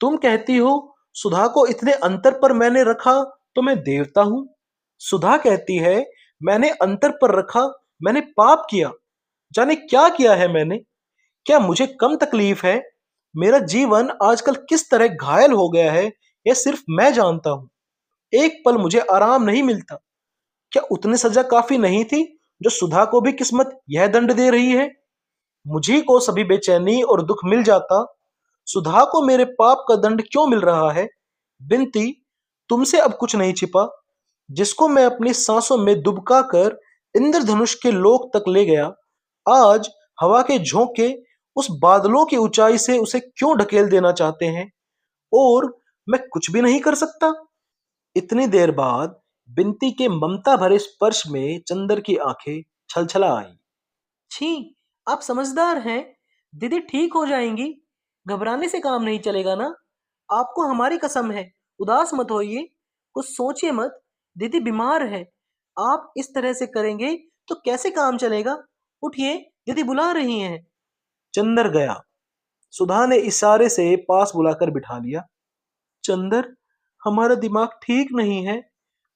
तुम कहती हो सुधा को इतने अंतर पर मैंने रखा तो मैं देवता हूं। सुधा कहती है मैंने अंतर पर रखा, मैंने पाप किया। जाने क्या किया है मैंने? क्या मुझे कम तकलीफ है? मेरा जीवन आजकल किस तरह घायल हो गया है, यह सिर्फ मैं जानता हूं। एक पल मुझे आराम नहीं मिलता। क्या उतनी सजा काफी नहीं थी जो सुधा को भी किस्मत यह दंड दे रही है? मुझे को सभी बेचैनी और दुख मिल जाता, सुधा को मेरे पाप का दंड क्यों मिल रहा है? बिनती, तुमसे अब कुछ नहीं छिपा। जिसको मैं अपनी सांसों में दुबका कर इंद्रधनुष के लोक तक ले गया, आज हवा के झोंके उस बादलों की ऊंचाई से उसे क्यों ढकेल देना चाहते हैं? और मैं कुछ भी नहीं कर सकता। इतनी देर बाद बिनती के ममता भरे स्पर्श में चंद्र की आंखें छलछला आई। छी, आप समझदार हैं। दीदी ठीक हो जाएंगी। घबराने से काम नहीं चलेगा ना। आपको हमारी कसम है, उदास मत होइए, कुछ सोचिए मत। दीदी बीमार है। आप इस तरह से करेंगे तो कैसे काम चलेगा? उठिए, दीदी बुला रही हैं। चंदर गया। सुधा ने इशारे से पास बुलाकर बिठा लिया। चंदर, हमारा दिमाग ठीक नहीं है।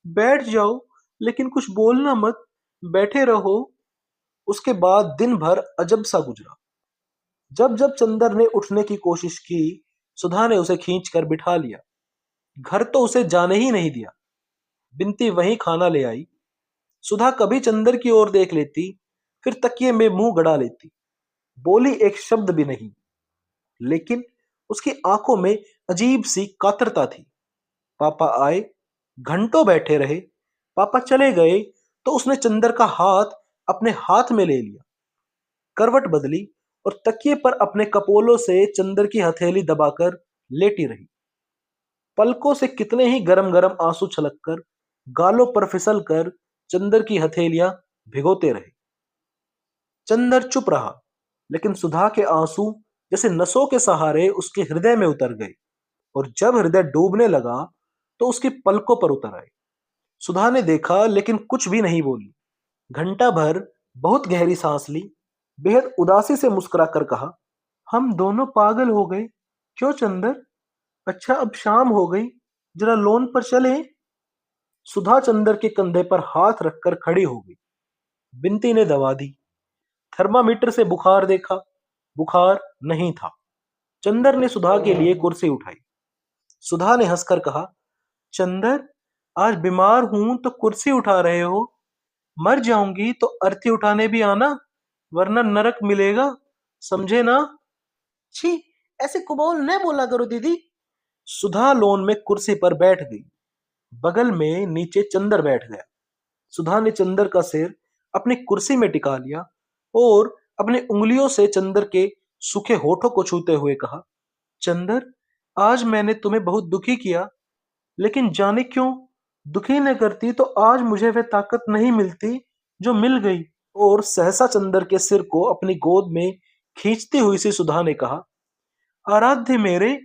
बैठ जाओ, लेकिन कुछ बोलना मत। बैठे रहो। उसके बाद दिन भर अजब सा गुजरा। जब जब चंदर ने उठने की कोशिश की, सुधा ने उसे खींचकर बिठा लिया। घर तो उसे जाने ही नहीं दिया। बिनती वहीं खाना ले आई। सुधा कभी चंदर की ओर देख लेती, फिर तकिए में मुंह गड़ा लेती। बोली एक शब्द भी नहीं, लेकिन उसकी आंखों में अजीब सी कातरता थी। पापा आए, घंटों बैठे रहे। पापा चले गए तो उसने चंदर का हाथ अपने हाथ में ले लिया, करवट बदली और तकिए पर अपने कपोलों से चंदर की हथेली दबाकर लेटी रही। पलकों से कितने ही गरम गरम आंसू छलककर गालों पर फिसल कर चंदर की हथेलियां भिगोते रहे। चंदर चुप रहा, लेकिन सुधा के आंसू जैसे नसों के सहारे उसके हृदय में उतर गए, और जब हृदय डूबने लगा तो उसकी पलकों पर उतर आए। सुधा ने देखा, लेकिन कुछ भी नहीं बोली। घंटा भर बहुत गहरी सांस ली, बेहद उदासी से मुस्कुराकर कहा, हम दोनों पागल हो गए। क्यों चंदर? अच्छा, अब शाम हो गई, जरा लॉन पर चले। सुधा चंदर के कंधे पर हाथ रखकर खड़ी हो गई। बिनती ने दवा दी। थर्मामीटर से बुखार देखा, बुखार नहीं था। चंदर ने सुधा के लिए कुर्सी उठाई। सुधा ने हंसकर कहा, चंदर, आज बीमार हूं तो कुर्सी उठा रहे हो। मर जाऊंगी तो अर्थी उठाने भी आना, वरना नरक मिलेगा, समझे ना? छी, ऐसे कुबोल न बोला करो दीदी। सुधा लोन में कुर्सी पर बैठ गई। बगल में नीचे चंदर बैठ गया। सुधा ने चंदर का सिर अपनी कुर्सी में टिका लिया और अपने उंगलियों से चंदर के सूखे होठों को छूते हुए कहा, चंदर, आज मैंने तुम्हें बहुत दुखी किया, लेकिन जाने क्यों दुखी न करती तो आज मुझे वह ताकत नहीं मिलती जो मिल गई। और सहसा चंदर के सिर को अपनी गोद में खींचती हुई सी सुधा ने कहा, आराध्य मेरे,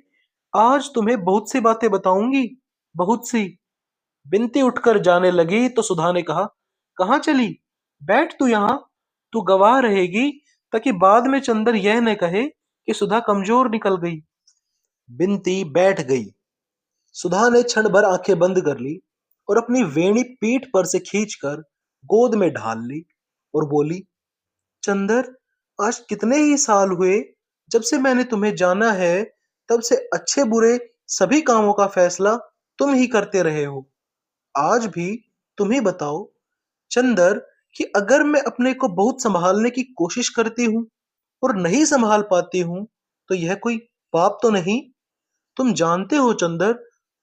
आज तुम्हें बहुत सी बातें बताऊंगी, बहुत सी। बिनती उठकर जाने लगी तो सुधा ने कहा, कहाँ चली? बैठ तू यहाँ, तू गवाह रहेगी, ताकि बाद में चंदर यह न कहे कि सुधा कमजोर निकल गई। बिनती बैठ गई। सुधा ने क्षण भर आंखें बंद कर ली और अपनी वेणी पीठ पर से खींचकर गोद में ढाल ली और बोली, चंदर, आज कितने ही साल हुए जब से मैंने तुम्हें जाना है, तब से अच्छे बुरे सभी कामों का फैसला तुम ही करते रहे हो। आज भी तुम ही बताओ चंदर, कि अगर मैं अपने को बहुत संभालने की कोशिश करती हूँ और नहीं संभाल पाती हूँ, तो यह कोई पाप तो नहीं? तुम जानते हो चंदर,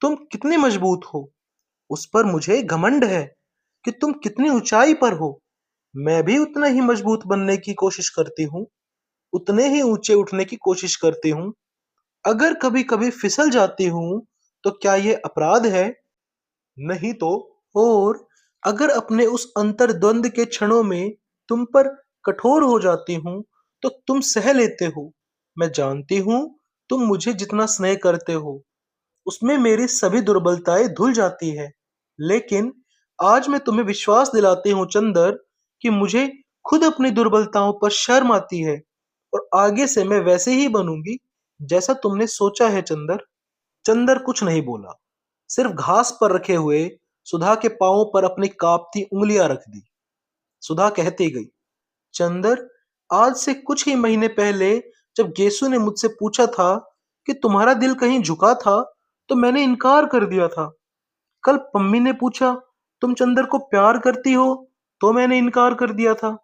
तुम कितने मजबूत हो। उस पर मुझे घमंड है कि तुम कितनी ऊंचाई पर हो। मैं भी उतना ही मजबूत बनने की कोशिश करती हूँ, उतने ही ऊंचे उठने की कोशिश करती हूँ। अगर कभी कभी फिसल जाती हूँ तो क्या ये अपराध है? नहीं तो। और अगर अपने उस अंतर्द्वंद के क्षणों में तुम पर कठोर हो जाती हूँ तो तुम सह लेते हो। मैं जानती हूँ तुम मुझे जितना स्नेह करते हो उसमें मेरी सभी दुर्बलताएं धुल जाती है। लेकिन आज मैं तुम्हें विश्वास दिलाती हूँ चंदर, कि मुझे खुद अपनी दुर्बलताओं पर शर्म आती है और आगे से मैं वैसे ही बनूंगी जैसा तुमने सोचा है चंदर। चंदर कुछ नहीं बोला, सिर्फ घास पर रखे हुए सुधा के पांवों पर अपनी कांपती उंगलियां रख दी। सुधा कहती गई, चंदर, आज से कुछ ही महीने पहले जब गेसु ने मुझसे पूछा था कि तुम्हारा दिल कहीं झुका था, तो मैंने इनकार कर दिया था। कल पम्मी ने पूछा, तुम चंदर को प्यार करती हो, तो मैंने इनकार कर दिया था।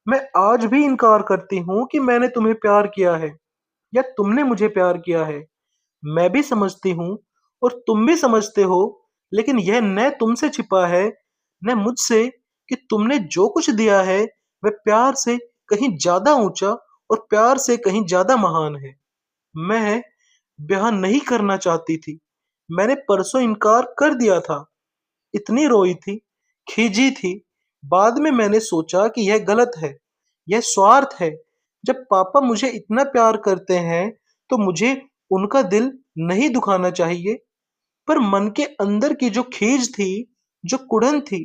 मैं आज भी इनकार करती हूँ कि मैंने तुम्हें प्यार किया है या तुमने मुझे प्यार किया है। मैं भी समझती हूँ और तुम भी समझते हो, लेकिन यह न तुमसे छिपा है न मुझसे, कि तुमने जो कुछ दिया है वह प्यार से कहीं ज्यादा ऊंचा और प्यार से कहीं ज्यादा महान है। मैं ब्याह नहीं करना चाहती थी, मैंने परसों इनकार कर दिया था। इतनी रोई थी, खीजी थी। बाद में मैंने सोचा कि यह गलत है, यह स्वार्थ है। जब पापा मुझे इतना प्यार करते हैं तो मुझे उनका दिल नहीं दुखाना चाहिए। पर मन के अंदर की जो खीज थी, जो कुड़न थी,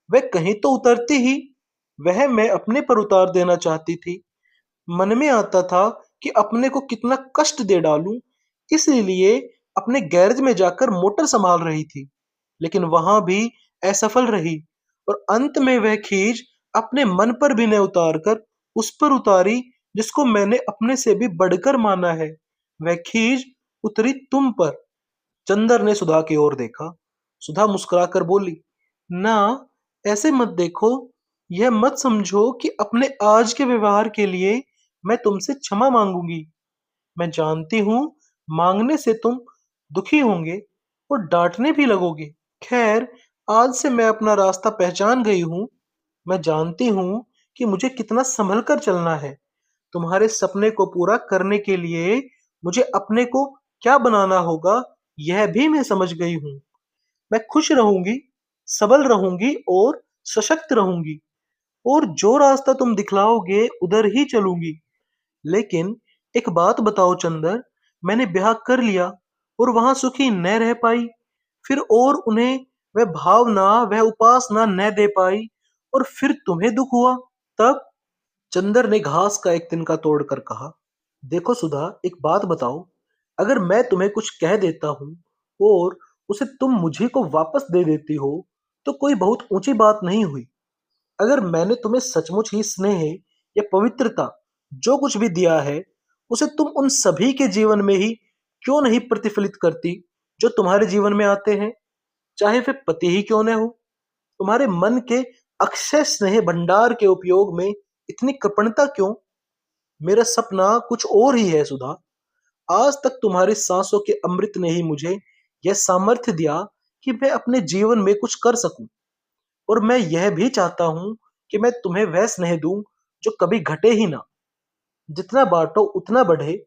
वह कहीं तो उतरती ही। वह मैं अपने पर उतार देना चाहती थी। मन में आता था कि अपने को कितना कष्ट दे डालूं, इसलिए अपने गैरेज में जाकर मोटर संभाल रही थी, लेकिन वहां भी असफल रही। और अंत में वह खीज अपने मन पर भी न उतार कर उस पर उतारी जिसको मैंने अपने से भी बढ़कर माना है। वह खीज उतरी तुम पर। चंदर ने सुधा की ओर देखा। सुधा मुस्कुराकर बोली, ना, ऐसे मत देखो। यह मत समझो कि अपने आज के व्यवहार के लिए मैं तुमसे क्षमा मांगूंगी। मैं जानती हूँ मांगने से तुम दुखी होंगे और डांटने भी लगोगे। खैर, आज से मैं अपना रास्ता पहचान गई हूँ। मैं जानती हूँ कि मुझे कितना संभल कर चलना है। तुम्हारे सपने को पूरा करने के लिए मुझे अपने को क्या बनाना होगा, यह भी मैं समझ गई हूँ। मैं खुश रहूंगी, सबल रहूंगी और सशक्त रहूंगी, और जो रास्ता तुम दिखलाओगे उधर ही चलूंगी। लेकिन एक बात बताओ चंदर, मैंने ब्याह कर लिया और वहां सुखी न रह पाई, फिर और उन्हें वह भावना, वह उपासना न दे पाई, और फिर तुम्हें दुख हुआ, तब? चंदर ने घास का एक तिनका तोड़कर कहा, देखो सुधा, एक बात बताओ। अगर मैं तुम्हें कुछ कह देता हूँ और उसे तुम मुझे को वापस दे देती हो, तो कोई बहुत ऊंची बात नहीं हुई। अगर मैंने तुम्हें सचमुच ही स्नेह या पवित्रता, जो कुछ भी दिया है, उसे तुम उन सभी के जीवन में ही क्यों नहीं प्रतिफलित करती जो तुम्हारे जीवन में आते हैं, चाहे वे पति ही क्यों न हो? तुम्हारे मन के अक्षय स्नेह भंडार के उपयोग में इतनी कृपणता क्यों? मेरा सपना कुछ और ही है सुधा। आज तक तुम्हारी सांसों के अमृत ने ही मुझे यह सामर्थ्य दिया कि मैं अपने जीवन में कुछ कर सकूं। और मैं यह भी चाहता हूं कि मैं तुम्हें वह स्नेह दूं जो कभी घटे ही ना। जितना बांटो उतना बढ़े।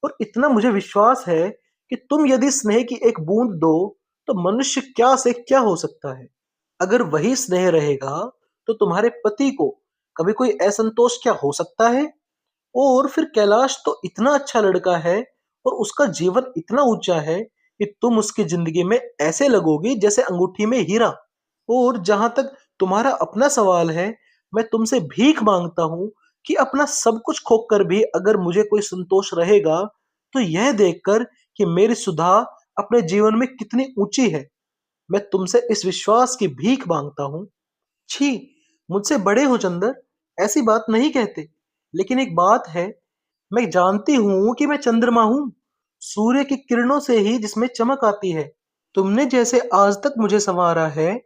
और इतना मुझे विश्वास है कि तुम यदि स्नेह की एक बूंद दो तो मनुष्य क्या से क्या हो सकता है। अगर वही स्नेह रहेगा तो तुम्हारे पति को कभी कोई असंतोष क्या हो सकता है। और फिर कैलाश तो इतना अच्छा लड़का है और उसका जीवन इतना ऊंचा है कि तुम उसकी जिंदगी में ऐसे लगोगी जैसे अंगूठी में हीरा। और जहां तक तुम्हारा अपना सवाल है, मैं तुमसे भीख मांगता हूं कि अपना सब कुछ खोकर भी अगर मुझे कोई संतोष रहेगा तो यह देखकर कि मेरी सुधा अपने जीवन में कितनी ऊंची है। मैं तुमसे इस विश्वास की भीख मांगता हूं। छी, मुझसे बड़े हो चंदर, ऐसी बात नहीं कहते। लेकिन एक बात है, मैं जानती हूं कि मैं चंद्रमा हूं, सूर्य की किरणों से ही जिसमें चमक आती है। तुमने जैसे आज तक मुझे संवारा है,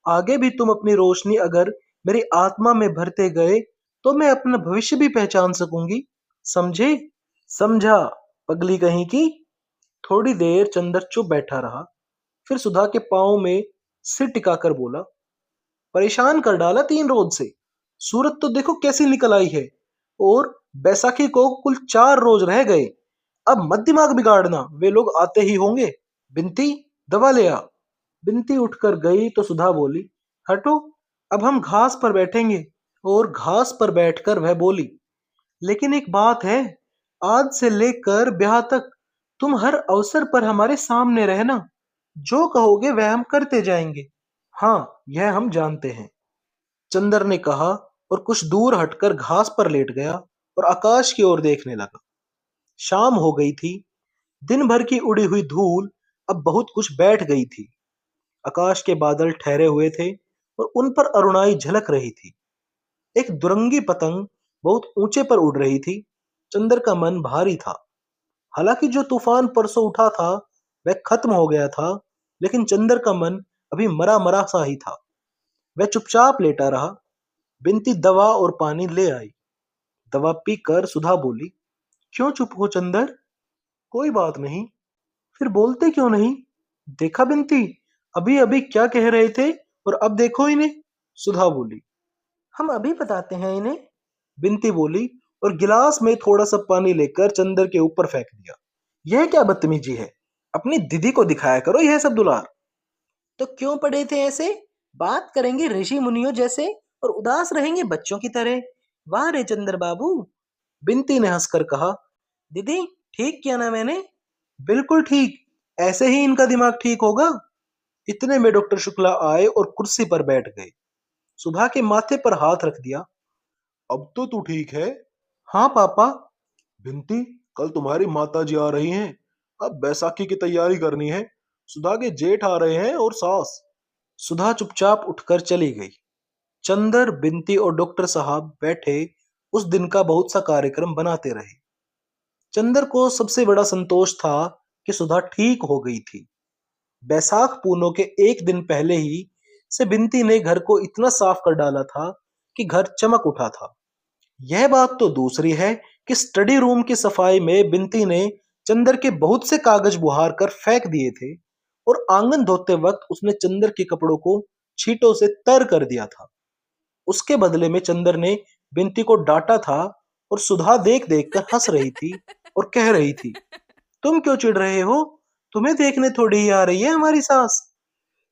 आगे भी तुम अपनी रोशनी अगर मेरी आत्मा में भरते गए तो मैं अपना भविष्य भी पहचान सकूंगी। समझे? समझा, पगली कहीं की। थोड़ी देर चंदर चुप बैठा रहा, फिर सुधा के पांव में सिर टिकाकर बोला, परेशान कर डाला 3 रोज से। सूरत तो देखो कैसी निकल आई है। और बैसाखी को कुल 4 रोज रह गए। अब मत दिमाग बिगाड़ना, वे लोग आते ही होंगे। बिनती, दवा ले आ। बिनती उठकर गई तो सुधा बोली, हटो, अब हम घास पर बैठेंगे। और घास पर बैठकर वह बोली, लेकिन एक बात है, आज से लेकर ब्याह तक तुम हर अवसर पर हमारे सामने रहना। जो कहोगे वह हम करते जाएंगे। हाँ, यह हम जानते हैं, चंदर ने कहा और कुछ दूर हटकर घास पर लेट गया और आकाश की ओर देखने लगा। शाम हो गई थी। दिन भर की उड़ी हुई धूल अब बहुत कुछ बैठ गई थी। आकाश के बादल ठहरे हुए थे और उन पर अरुणाई झलक रही थी। एक दुरंगी पतंग बहुत ऊंचे पर उड़ रही थी। चंदर का मन भारी था। हालांकि जो तूफान परसों उठा था वह खत्म हो गया था, लेकिन चंदर का मन अभी मरा मरा सा ही था। वह चुपचाप लेटा रहा। बिनती दवा और पानी ले आई। दवा पीकर सुधा बोली, क्यों चुप हो चंदर? कोई बात नहीं। फिर बोलते क्यों नहीं? देखा बिनती, अभी अभी क्या कह रहे थे और अब देखो इन्हें। सुधा बोली, हम अभी बताते हैं इन्हें। बिनती बोली और गिलास में थोड़ा सा पानी लेकर चंदर के ऊपर फेंक दिया। यह क्या बदतमीजी है? अपनी दीदी को दिखाया करो यह सब दुलार। तो क्यों पड़े थे ऐसे? बात करेंगे ऋषि मुनियों जैसे और उदास रहेंगे बच्चों की तरह। वाह रे चंद्र बाबू। बिनती ने हंसकर कहा, दीदी, ठीक किया ना मैंने? बिल्कुल ठीक। ऐसे ही इनका दिमाग ठीक होगा। इतने में डॉक्टर शुक्ला आए और कुर्सी पर बैठ गए। सुधा के माथे पर हाथ रख दिया। अब तो तू ठीक है? हाँ पापा। बिनती, कल तुम्हारी माता जी आ रही हैं। अब बैसाखी की तैयारी करनी है। सुधा के जेठ आ रहे हैं और सास। सुधा चुपचाप उठकर चली गई। चंदर, बिनती और डॉक्टर साहब बैठे उस दिन का बहुत सा कार्यक्रम बनाते रहे। चंदर को सबसे बड़ा संतोष था कि सुधा ठीक हो गई थी। बैसाख पूनों के एक दिन पहले ही से बिनती ने घर को इतना साफ कर डाला था कि घर चमक उठा था। यह बात तो दूसरी है कि स्टडी रूम की सफाई में बिनती ने चंदर के बहुत से कागज बुहार कर फेंक दिए थे और आंगन धोते वक्त उसने चंदर के कपड़ों को छींटों से तर कर दिया था। उसके बदले में चंदर ने बिनती को डांटा था और सुधा देख देख कर हंस रही थी और कह रही थी, तुम क्यों चिढ़ रहे हो? तुम्हें देखने थोड़ी ही आ रही है हमारी सास।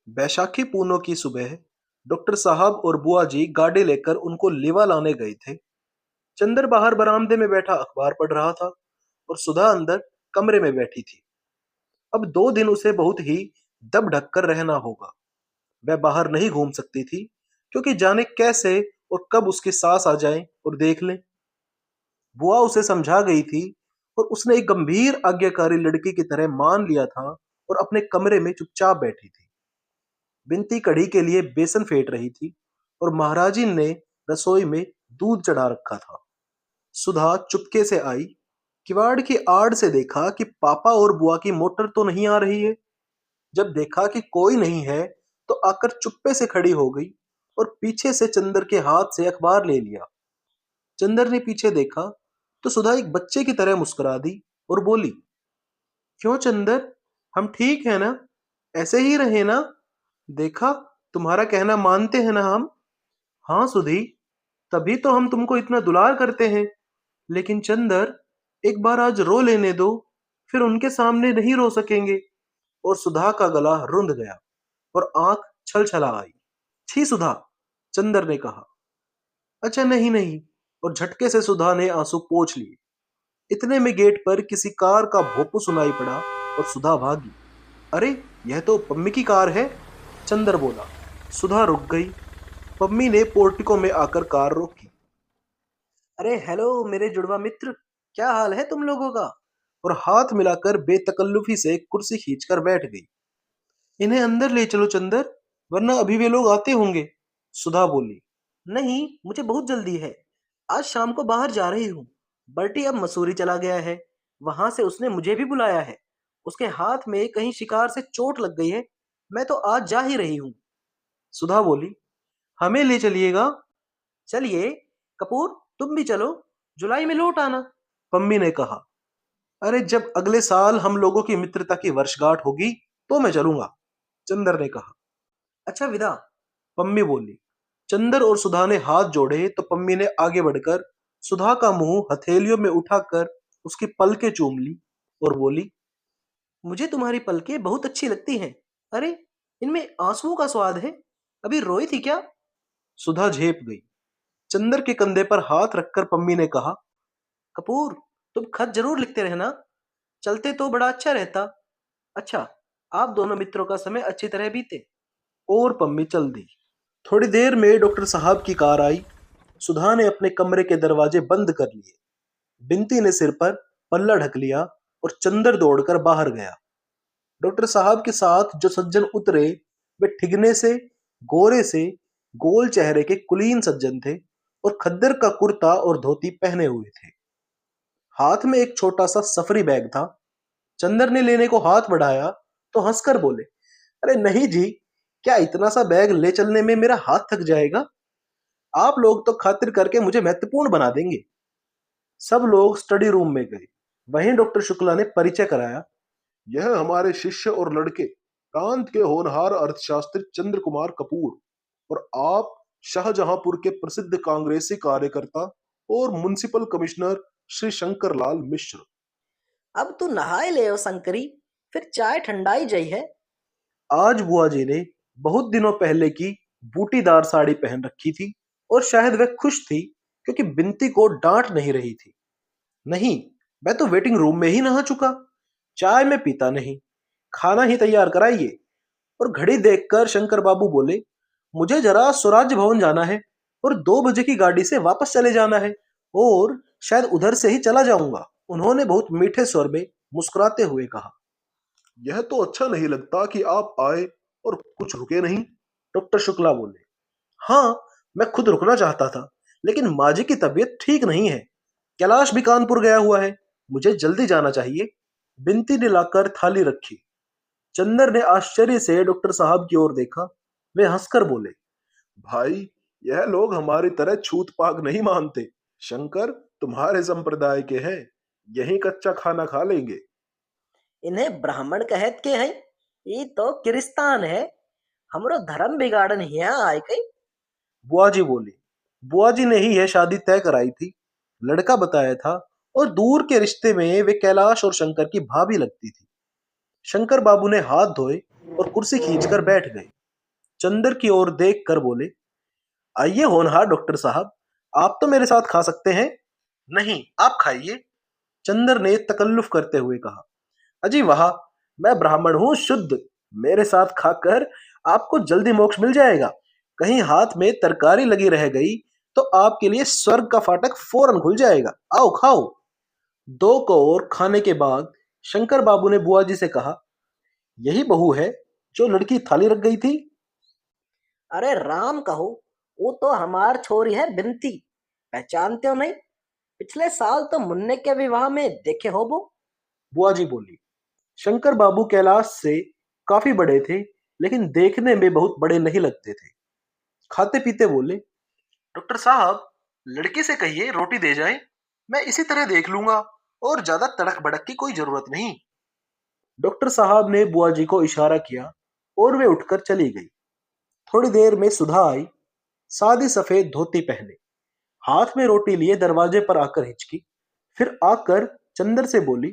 बैशाखी पूनों की सुबह डॉक्टर साहब और बुआ जी गाड़ी लेकर उनको लेवा लाने गए थे। चंदर बाहर बरामदे में बैठा अखबार पढ़ रहा था और सुधा अंदर कमरे में बैठी थी। अब 2 दिन उसे बहुत ही दब ढक कर रहना होगा। वह बाहर नहीं घूम सकती थी, क्योंकि जाने कैसे और कब उसकी सास आ जाए और देख ले। बुआ उसे समझा गई थी और उसने एक गंभीर आज्ञाकारी लड़की की तरह मान लिया था और अपने कमरे में चुपचाप बैठी थी। बिनती कढ़ी के लिए बेसन फेंट रही थी और महाराजी ने रसोई में दूध चढ़ा रखा था। सुधा चुपके से आई। किवाड़ की आड़ से देखा कि पापा और बुआ की मोटर तो नहीं आ रही है। जब देखा कि कोई नहीं है तो आकर चुप्पे से खड़ी हो गई और पीछे से चंदर के हाथ से अखबार ले लिया। चंदर ने पीछे देखा तो सुधा एक बच्चे की तरह मुस्कुरा दी और बोली, क्यों चंदर, हम ठीक है ना? ऐसे ही रहे ना? देखा, तुम्हारा कहना मानते हैं ना हम। हाँ सुधी, तभी तो हम तुमको इतना दुलार करते हैं। लेकिन चंदर, एक बार आज रो लेने दो, फिर उनके सामने नहीं रो सकेंगे। और सुधा का गला रुंध गया और आंख छल छला आई। छी सुधा, चंदर ने कहा। अच्छा नहीं नहीं, और झटके से सुधा ने आंसू पोंछ लिए। इतने में गेट पर किसी कार का भोंपू सुनाई पड़ा और सुधा भागी। अरे, यह तो पम्मी की कार है, चंदर बोला। सुधा रुक गई। पम्मी ने पोर्टिको में आकर कार रोकी। अरे हेलो मेरे जुड़वा मित्र, क्या हाल है तुम लोगों का? और हाथ मिलाकर बेतकल्लुफी से कुर्सी खींचकर बैठ गई। इन्हें अंदर ले चलो चंदर, वरना अभी वे लोग आते होंगे, सुधा बोली। नहीं, मुझे बहुत जल्दी है। आज शाम को बाहर जा रही हूँ। बर्टी अब मसूरी चला गया है। वहां से उसने मुझे भी बुलाया है। उसके हाथ में कहीं शिकार से चोट लग गई है। मैं तो आज जा ही रही हूँ, सुधा बोली। हमें ले चलिएगा। चलिए कपूर, तुम भी चलो। जुलाई में लौट आना, पम्मी ने कहा। अरे, जब अगले साल हम लोगों की मित्रता की वर्षगांठ होगी तो मैं चलूंगा, चंदर ने कहा। अच्छा विदा, पम्मी बोली। चंदर और सुधा ने हाथ जोड़े तो पम्मी ने आगे बढ़कर सुधा का मुंह हथेलियों में उठाकर उसकी पलकें चूम ली और बोली, मुझे तुम्हारी पलकें बहुत अच्छी लगती हैं। अरे, इनमें आंसुओं का स्वाद है। अभी रोई थी क्या? सुधा झेप गई। चंदर के कंधे पर हाथ रखकर पम्मी ने कहा, कपूर, तुम खत जरूर लिखते रहना। चलते तो बड़ा अच्छा रहता। अच्छा, आप दोनों मित्रों का समय अच्छी तरह बीते। और पम्मी चल दी। थोड़ी देर में डॉक्टर साहब की कार आई। सुधा ने अपने कमरे के दरवाजे बंद कर लिए। बिंती ने सिर पर पल्ला ढक लिया और चंदर दौड़कर बाहर गया। डॉक्टर साहब के साथ जो सज्जन उतरे, वे ठिगने से, गोरे से, गोल चेहरे के कुलीन सज्जन थे और खद्दर का कुर्ता और धोती पहने हुए थे। हाथ में एक छोटा सा सफरी बैग था। चंदर ने लेने को हाथ बढ़ाया तो हंसकर बोले, अरे नहीं जी, क्या इतना सा बैग ले चलने में मेरा हाथ थक जाएगा? आप लोग तो खातिर करके मुझे महत्वपूर्ण बना देंगे। सब लोग स्टडी रूम में गए। वहीं डॉक्टर शुक्ला ने परिचय कराया। यह हमारे शिष्य और लड़के, प्रांत के होनहार अर्थशास्त्री चंद्र कुमार कपूर, और आप शाहजहांपुर के प्रसिद्ध कांग्रेसी कार्यकर्ता और म्युनिसिपल कमिश्नर श्री शंकर लाल मिश्र। अब तू नहाए ले ओ शंकरी, फिर चाय ठंडाई जई है। आज बुआ जी ने बहुत दिनों पहले की बूटीदार साड़ी पहन रखी थी और शायद वह खुश थी क्योंकि बिंती को डांट नहीं रही थी। नहीं, मैं तो वेटिंग रूम में ही नहा चुका। चाय में पीता नहीं, खाना ही तैयार कराइए। और घड़ी देखकर शंकर बाबू बोले, मुझे जरा स्वराज्य भवन जाना है और 2 बजे की गाड़ी से वापस चले जाना है और शायद उधर से ही चला जाऊंगा। उन्होंने बहुत मीठे स्वर में मुस्कुराते हुए कहा। यह तो अच्छा नहीं लगता कि आप आए और कुछ रुके नहीं, डॉक्टर शुक्ला बोले। हाँ, मैं खुद रुकना चाहता था, लेकिन माँ जी की तबीयत ठीक नहीं है। कैलाश भी कानपुर गया हुआ है। मुझे जल्दी जाना चाहिए। बिनती ने लाकर थाली रखी। चंदर ने आश्चर्य से डॉक्टर साहब की ओर देखा। वे हंसकर बोले, भाई, यह लोग हमारी तरह छूत पाक नहीं मानते। शंकर तुम्हारे संप्रदाय के हैं, यही कच्चा खाना खा लेंगे। इन्हें ब्राह्मण कहत के हैं, ये तो किरिस्तान है। हमरो धर्म बिगाड़न यहाँ आए कई। बुआ जी बोली। बुआ जी ने ही यह शादी तय कराई थी, लड़का बताया था, और दूर के रिश्ते में वे कैलाश और शंकर की भाभी लगती थी। शंकर बाबू ने हाथ धोए और कुर्सी खींचकर बैठ गए। चंदर की ओर देख कर बोले, आइए होनहार डॉक्टर साहब, आप तो मेरे साथ खा सकते हैं। नहीं, आप खाइए, चंदर ने तकल्लुफ करते हुए कहा। अजी वाह, मैं ब्राह्मण हूं शुद्ध। मेरे साथ खाकर आपको जल्दी मोक्ष मिल जाएगा। कहीं हाथ में तरकारी लगी रह गई तो आपके लिए स्वर्ग का फाटक फौरन खुल जाएगा। आओ खाओ। 2 कौर खाने के बाद शंकर बाबू ने बुआ जी से कहा, यही बहू है जो लड़की थाली रख गई थी? अरे राम कहो, वो तो हमार छोरी है बिनती। पहचानते हो नहीं? पिछले साल तो मुन्ने के विवाह में देखे हो वो। बुआ जी बोली। शंकर बाबू कैलाश से काफी बड़े थे, लेकिन देखने में बहुत बड़े नहीं लगते थे। खाते पीते बोले, डॉक्टर साहब, लड़के से कहिए रोटी दे जाए। मैं इसी तरह देख लूंगा और ज्यादा तड़क भड़क की कोई जरूरत नहीं। डॉक्टर साहब ने बुआ जी को इशारा किया और वे उठकर चली गई। थोड़ी देर में सुधा आई, सादी सफेद धोती पहने, हाथ में रोटी लिए दरवाजे पर आकर हिचकी। फिर आकर चंदर से बोली,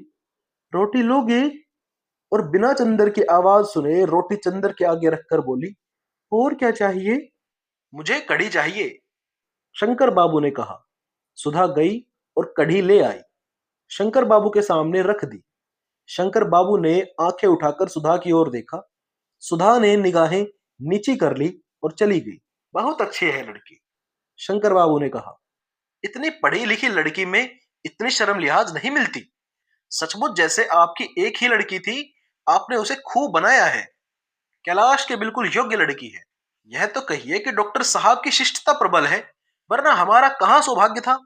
रोटी लोगे? और बिना चंदर की आवाज सुने रोटी चंदर के आगे रखकर बोली, और क्या चाहिए? मुझे कढ़ी चाहिए, शंकर बाबू ने कहा। सुधा गई और कढ़ी ले आई, शंकर बाबू के सामने रख दी। शंकर बाबू ने आंखें उठाकर सुधा की ओर देखा। सुधा ने निगाहें नीची कर ली और चली गई। बहुत अच्छी है लड़की, शंकर बाबू ने कहा। इतनी पढ़ी लिखी लड़की में इतनी शर्म लिहाज नहीं मिलती। सचमुच जैसे आपकी एक ही लड़की थी, आपने उसे खूब बनाया है। कैलाश के बिल्कुल योग्य लड़की है। यह तो कहिए कि डॉक्टर साहब की शिष्टता प्रबल है, वरना हमारा कहां सौभाग्य था।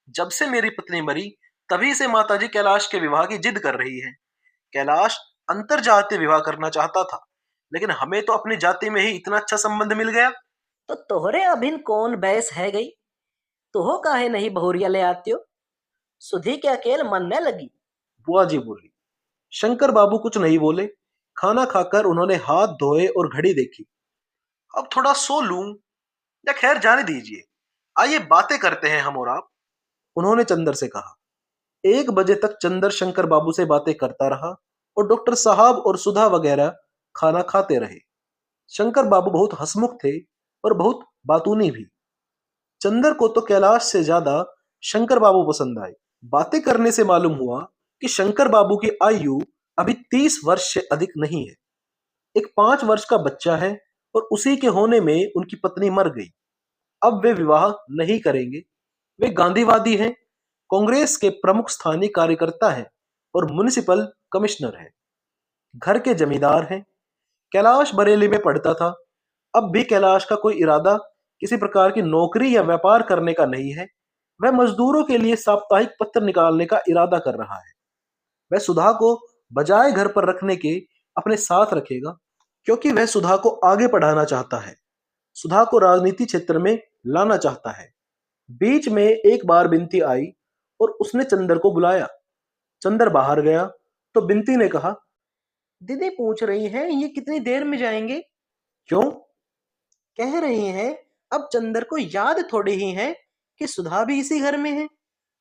जब से मेरी पत्नी मरी, तभी से माताजी कैलाश के विवाह की जिद कर रही है। कैलाश अंतर जातीय विवाह करना चाहता था, लेकिन हमें तो अपनी जाति में ही इतना अच्छा संबंध मिल गया। तो तोहरे अभिन कौन बैस है गई? तुहो काहे नहीं बहुरिया ले आती हो? सुधी के अकेल मन न लगी। बुआ जी बोली। शंकर बाबू कुछ नहीं बोले। खाना खाकर उन्होंने हाथ धोए और घड़ी देखी। अब थोड़ा सो लूं या खैर जाने दीजिए, आइए बातें करते हैं हम और आप, उन्होंने चंदर से कहा। 1 बजे तक चंदर शंकर बाबू से बातें करता रहा और डॉक्टर साहब और सुधा वगैरह खाना खाते रहे। शंकर बाबू बहुत हंसमुख थे और बहुत बातूनी भी। चंदर को तो कैलाश से ज्यादा शंकर बाबू पसंद आए। बातें करने से मालूम हुआ कि शंकर बाबू की आयु अभी 30 वर्ष से अधिक नहीं है। एक 5 वर्ष का बच्चा है और उसी के होने में उनकी पत्नी मर गई। अब वे विवाह नहीं करेंगे। वे गांधीवादी हैं, कांग्रेस के प्रमुख स्थानीय कार्यकर्ता हैं और म्युनिसिपल कमिश्नर हैं। घर के जमींदार हैं। कैलाश बरेली में पढ़ता था। अब भी कैलाश का कोई इरादा किसी प्रकार की नौकरी या व्यापार करने का नहीं है। वह मजदूरों के लिए साप्ताहिक पत्र निकालने का इरादा कर रहा है। वह सुधा को बजाय घर पर रखने के अपने साथ रखेगा, क्योंकि वह सुधा को आगे पढ़ाना चाहता है, सुधा को राजनीति क्षेत्र में लाना चाहता है। बीच में एक बार बिनती आई और उसने चंदर को बुलाया। चंदर बाहर गया तो बिनती ने कहा, दीदी पूछ रही है ये कितनी देर में जाएंगे? क्यों? कह रही हैं अब चंदर को याद थोड़ी ही है कि सुधा भी इसी घर में है।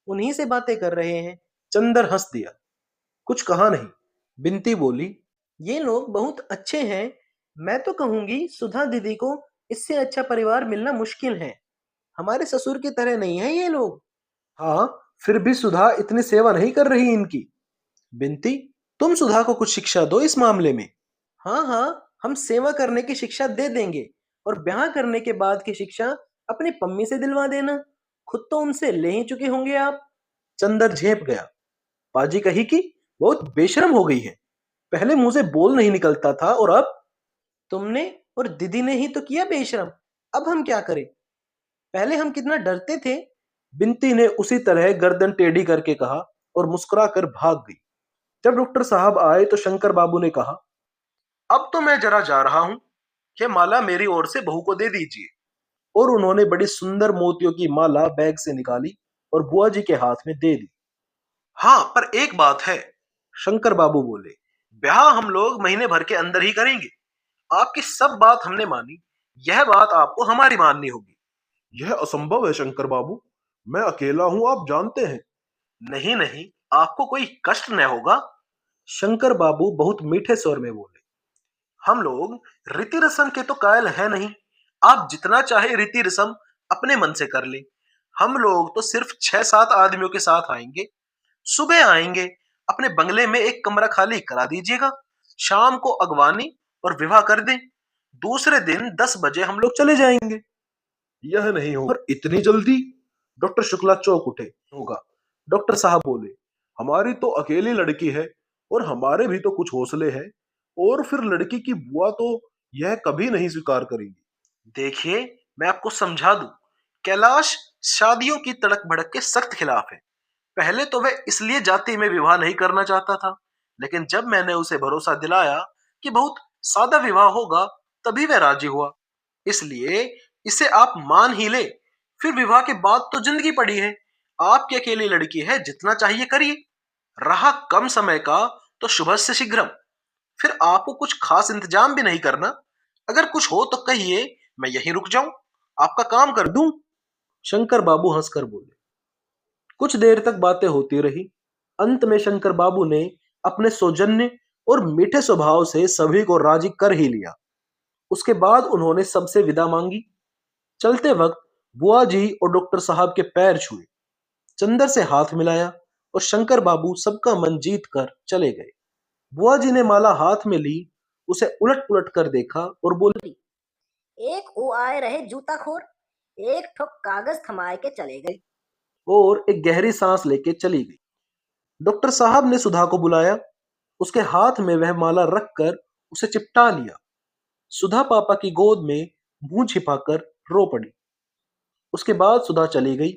उन्हीं से बातें कर रहे हैं। चंदर हंस दिया। कुछ कहा नहीं। बिनती बोली, ये लोग बहुत अच्छे हैं। मैं तो कहूंगी सुधा दीदी को इससे अच्छा परिवार मिलना मुश्किल है। हमारे ससुर की तरह नहीं है ये लोग। हाँ, फिर भी सुधा इतनी सेवा नहीं कर रही इनकी। बिनती, तुम सुधा को कुछ शिक्षा दो इस मामले में। हाँ हाँ, हम सेवा करने की शिक्षा दे देंगे और ब्याह करने के बाद की शिक्षा अपनी पम्मी से दिलवा देना। खुद तो उनसे ले ही चुके होंगे आप। चंदर झेप गया। पाजी कही कि बहुत बेशरम हो गई है। पहले मुंह से बोल नहीं निकलता था और अब। तुमने और दीदी ने ही तो किया बेशरम। अब हम क्या करें? पहले हम कितना डरते थे। बिनती ने उसी तरह गर्दन टेढ़ी करके कहा और मुस्कुराकर भाग गई। जब डॉक्टर साहब आए तो शंकर बाबू ने कहा, अब तो मैं जरा जा रहा हूं, यह माला मेरी ओर से बहू को दे दीजिए। और उन्होंने बड़ी सुंदर मोतियों की माला बैग से निकाली और बुआ जी के हाथ में दे दी। हाँ, पर एक बात है, शंकर बाबू बोले, ब्याह हम लोग महीने भर के अंदर ही करेंगे। आपकी सब बात हमने मानी, यह बात आपको हमारी माननी होगी। यह असंभव है शंकर बाबू, मैं अकेला हूं, आप जानते हैं। नहीं नहीं, आपको कोई कष्ट न होगा, शंकर बाबू बहुत मीठे स्वर में बोले। हम लोग रीति रस्म के तो कायल है नहीं। आप जितना चाहे रीति रस्म अपने मन से कर ले। हम लोग तो सिर्फ 6-7 आदमियों के साथ आएंगे। सुबह आएंगे, अपने बंगले में एक कमरा खाली करा दीजिएगा। शाम को अगवानी और विवाह कर दें। दूसरे दिन 10 बजे हम लोग चले जाएंगे। यह नहीं होगा। और इतनी जल्दी? डॉक्टर शुक्ला चौंक उठे। होगा, डॉक्टर साहब बोले, हमारी तो अकेली लड़की है और हमारे भी तो कुछ हौसले हैं, और फिर लड़की की बुआ तो यह कभी नहीं स्वीकार करेंगी। देखिए, मैं आपको समझा दूं, कैलाश शादियों की तड़क भड़क के सख्त खिलाफ है। पहले तो वह इसलिए जाति में विवाह नहीं करना चाहता था, लेकिन जब मैंने उसे भरोसा दिलाया कि बहुत सादा विवाह होगा, तभी वह राजी हुआ। इसलिए इसे आप मान ही ले। फिर विवाह के बाद तो जिंदगी पड़ी है। आपकी अकेली लड़की है, जितना चाहिए करिए। रहा कम समय का, तो शुभ से शीघ्रम। फिर आपको कुछ खास इंतजाम भी नहीं करना। अगर कुछ हो तो कहिए, मैं यहीं रुक जाऊं, आपका काम कर दूं। शंकर बाबू हंसकर बोले। कुछ देर तक बातें होती रही। अंत में शंकर बाबू ने अपने सौजन्य और मीठे स्वभाव से सभी को राजी कर ही लिया। उसके बाद उन्होंने सबसे विदा मांगी। चलते वक्त बुआ जी और डॉक्टर साहब के पैर छुए, चंदर से हाथ मिलाया और शंकर बाबू सबका मन जीत कर चले गए। बुआ जी ने माला हाथ में ली, उसे उलट पुलट कर देखा और बोली, एक वो आए रहे जूताखोर, एक ठोक कागज थमाए के चले गए। और एक गहरी सांस लेके चली गई। डॉक्टर साहब ने सुधा को बुलाया। उसके हाथ में वह माला रखकर उसे चिपटा लिया। सुधा पापा की गोद में मुंह छिपाकर रो पड़ी। उसके बाद सुधा चली गई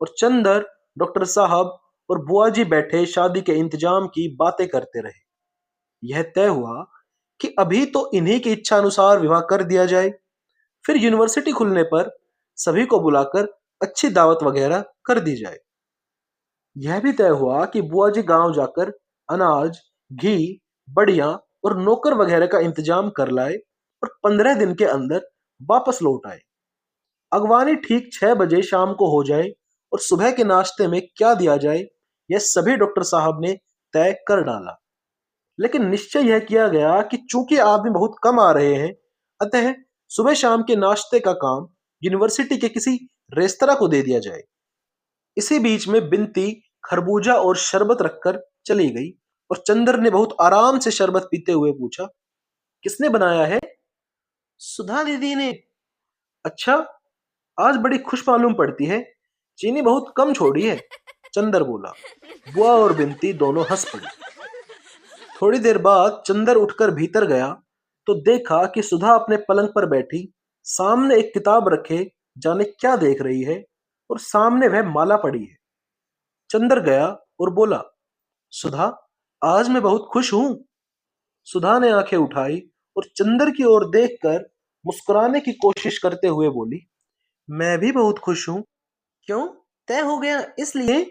और चंदर, डॉक्टर साहब और बुआ जी बैठे शादी के इंतजाम की बातें करते रहे। यह तय हुआ कि अभी तो इन्हीं की इच्छा अनुसार विवाह कर दिया जाए, फिर यूनिवर्सिटी खुलने पर सभी को बुलाकर अच्छी दावत वगैरह कर दी जाए। यह भी तय हुआ कि बुआ जी गांव जाकर अनाज, घी, बढ़िया और नौकर वगैरह का इंतजाम कर लाए और 15 दिन के अंदर वापस लौट आए। अगवानी ठीक 6 बजे शाम को हो जाए और सुबह के नाश्ते में क्या दिया जाए, यह सभी डॉक्टर साहब ने तय कर डाला। लेकिन निश्चय यह किया गया कि चूंकि आदमी बहुत कम आ रहे हैं, अतः सुबह शाम के नाश्ते का काम यूनिवर्सिटी के किसी रेस्तरा को दे दिया जाए। इसी बीच में बिनती खरबूजा और शरबत रखकर चली गई और चंदर ने बहुत आराम से शरबत पीते हुए पूछा, किसने बनाया है? सुधा दीदी ने। अच्छा, आज बड़ी खुश मालूम पड़ती है, चीनी बहुत कम छोड़ी है। चंदर बोला। बुआ और बिनती दोनों हंस पड़ी। थोड़ी देर बाद चंदर उठकर भीतर गया तो देखा कि सुधा अपने पलंग पर बैठी, सामने एक किताब रखे जाने क्या देख रही है और सामने वह माला पड़ी है। चंदर गया और बोला, सुधा, आज मैं बहुत खुश हूं। सुधा ने आंखें उठाई और चंदर की ओर देखकर मुस्कुराने की कोशिश करते हुए बोली, मैं भी बहुत खुश हूं। क्यों, तय हो गया इसलिए?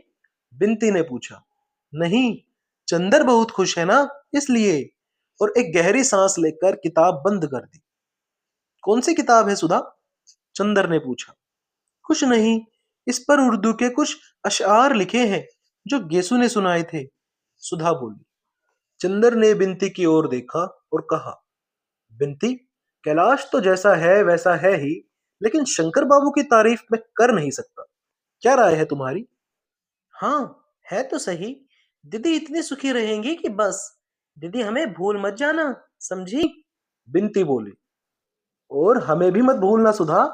बिनती ने पूछा। नहीं, चंदर बहुत खुश है ना, इसलिए। और एक गहरी सांस लेकर किताब बंद कर दी। कौन सी किताब है सुधा? चंदर ने पूछा। कुछ नहीं, इस पर उर्दू के कुछ अशआर लिखे हैं जो गेसु ने सुनाए थे। सुधा बोली। चंदर ने बिनती की ओर देखा और कहा, बिनती, कैलाश तो जैसा है वैसा है ही, लेकिन शंकर बाबू की तारीफ मैं कर नहीं सकता। क्या राय है तुम्हारी? हाँ, है तो सही। दीदी इतनी सुखी रहेंगी कि बस। दीदी हमें भूल मत जाना, समझी? बिनती बोली। और हमें भी मत भूलना सुधा।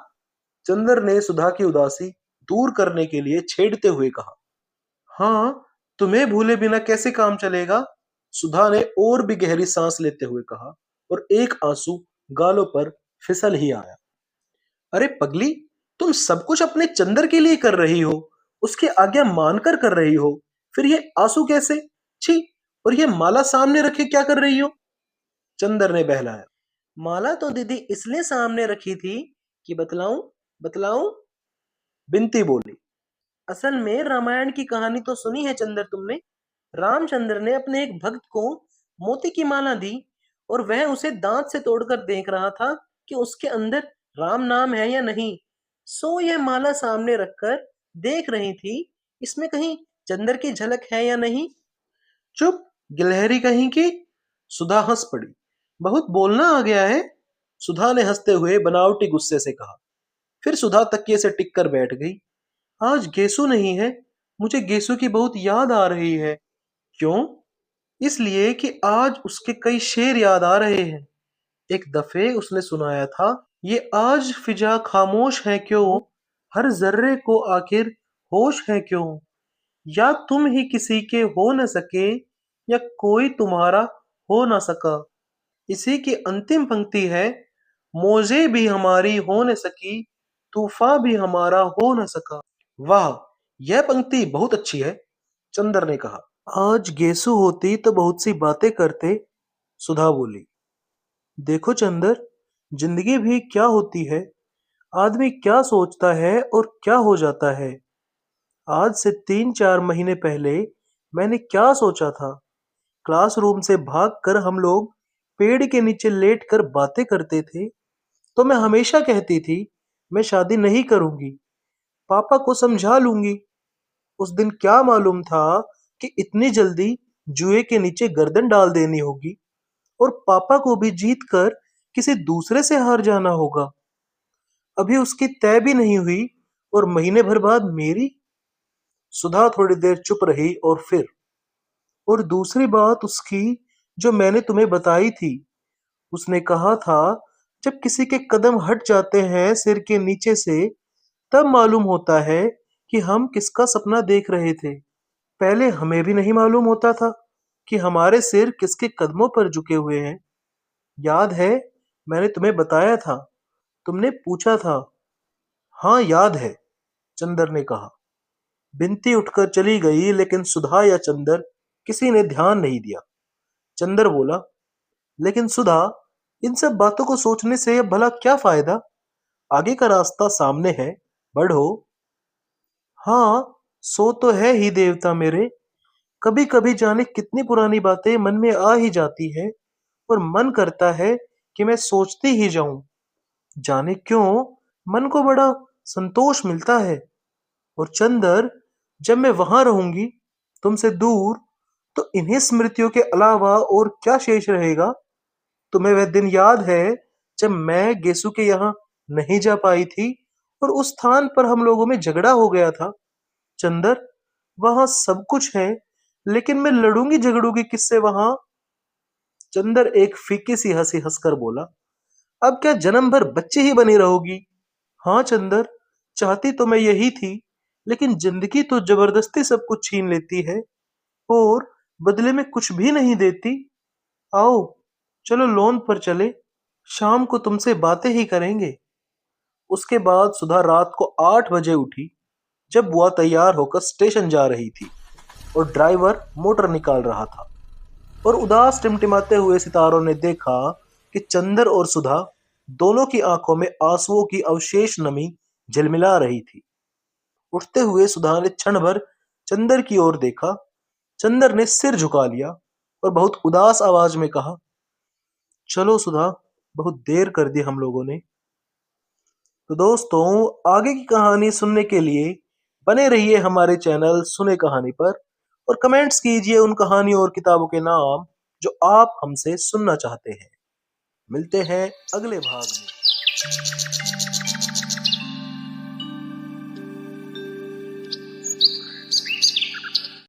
चंदर ने सुधा की उदासी दूर करने के लिए छेड़ते हुए कहा। हाँ, तुम्हें भूले बिना कैसे काम चलेगा? सुधा ने और भी गहरी सांस लेते हुए कहा और एक आंसू गालों पर फिसल ही आया। अरे पगली, तुम सब कुछ अपने चंदर के लिए कर रही हो, उसकी आज्ञा मानकर कर रही हो, फिर ये आंसू कैसे? छी! और ये माला सामने रखे क्या कर रही हो? चंदर ने बहलाया। माला तो दीदी इसलिए सामने रखी थी कि बतलाऊं, बतलाऊं? बिनती बोली। असल में रामायण की कहानी तो सुनी है चंदर तुमने। रामचंद्र ने अपने एक भक्त को मोती की माला दी और वह उसे दांत से तोड़कर देख रहा था कि उसके अंदर राम नाम है या नहीं। सो यह माला सामने रखकर देख रही थी, इसमें कहीं चंदर की झलक है या नहीं। चुप, गिलहरी कहीं की। सुधा हंस पड़ी। बहुत बोलना आ गया है। सुधा ने हंसते हुए बनावटी गुस्से से कहा। फिर सुधा तकिए से टिक कर बैठ गई। आज गेसु नहीं है, मुझे गेसु की बहुत याद आ रही है। क्यों? इसलिए कि आज उसके कई शेर याद आ रहे हैं। एक दफे उसने सुनाया था, ये आज फिजा खामोश है क्यों, हर जर्रे को आखिर होश है क्यों, या तुम ही किसी के हो न सके, या कोई तुम्हारा हो न सका। इसी की अंतिम पंक्ति है, मौजे भी हमारी हो न सकी, तूफा भी हमारा हो न सका। वाह, यह पंक्ति बहुत अच्छी है। चंदर ने कहा। आज गेसु होती तो बहुत सी बातें करते। सुधा बोली। देखो चंदर, जिंदगी भी क्या होती है, आदमी क्या सोचता है और क्या हो जाता है। आज से 3-4 महीने पहले मैंने क्या सोचा था, क्लासरूम से भागकर हम लोग पेड़ के नीचे लेटकर बातें करते थे, तो मैं हमेशा कहती थी, मैं शादी नहीं करूंगी, पापा को समझा लूंगी। उस दिन क्या मालूम था कि इतनी जल्दी जुए के नीचे गर्दन डाल देनी होगी और पापा को भी जीत कर किसी दूसरे से हार जाना होगा। अभी उसकी तय भी नहीं हुई और महीने भर बाद मेरी। सुधा थोड़ी देर चुप रही और दूसरी बात उसकी जो मैंने तुम्हें बताई थी, उसने कहा था जब किसी के कदम हट जाते हैं सिर के नीचे से, तब मालूम होता है कि हम किसका सपना देख रहे थे। पहले हमें भी नहीं मालूम होता था कि हमारे सिर किसके कदमों पर झुके हुए हैं। याद है, मैंने तुम्हें बताया था, तुमने पूछा था। हाँ याद है, चंदर ने कहा। बिन्ती उठकर चली गई, लेकिन सुधा या चंदर किसी ने ध्यान नहीं दिया। चंदर बोला, लेकिन सुधा, इन सब बातों को सोचने से भला क्या फायदा? आगे का रास्ता सामने है, बढ़ो। हाँ, सो तो है ही देवता मेरे। कभी कभी जाने कितनी पुरानी बातें मन में आ ही जाती है और मन करता है कि मैं सोचती ही जाऊं। जाने क्यों मन को बड़ा संतोष मिलता है। और चंदर, जब मैं वहां रहूंगी तुमसे दूर, तो इन्हीं स्मृतियों के अलावा और क्या शेष रहेगा? तुम्हें वह दिन याद है जब मैं गेसु के यहाँ नहीं जा पाई थी और उस स्थान पर हम लोगों में झगड़ा हो गया था? चंदर, वहां सब कुछ है, लेकिन मैं लड़ूंगी झगड़ूंगी किससे वहां? चंदर एक फीकी सी हंसी हंसकर बोला, अब क्या जन्म भर बच्चे ही बनी रहोगी? हाँ चंदर, चाहती तो मैं यही थी, लेकिन जिंदगी तो जबरदस्ती सब कुछ छीन लेती है और बदले में कुछ भी नहीं देती। आओ, चलो लॉन पर चले, शाम को तुमसे बातें ही करेंगे। उसके बाद सुधा रात को 8 बजे उठी, जब बुआ तैयार होकर स्टेशन जा रही थी और ड्राइवर मोटर निकाल रहा था। और उदास टिमटिमाते हुए सितारों ने देखा कि चंदर और सुधा दोनों की आंखों में आंसुओं की अवशेष नमी झिलमिला रही थी। उठते हुए सुधा ने क्षण भर चंदर की ओर देखा। चंदर ने सिर झुका लिया और बहुत उदास आवाज में कहा, चलो सुधा, बहुत देर कर दी हम लोगों ने। तो दोस्तों, आगे की कहानी सुनने के लिए बने रहिए हमारे चैनल सुने कहानी पर और कमेंट्स कीजिए उन कहानियों और किताबों के नाम जो आप हमसे सुनना चाहते हैं। मिलते हैं अगले भाग में।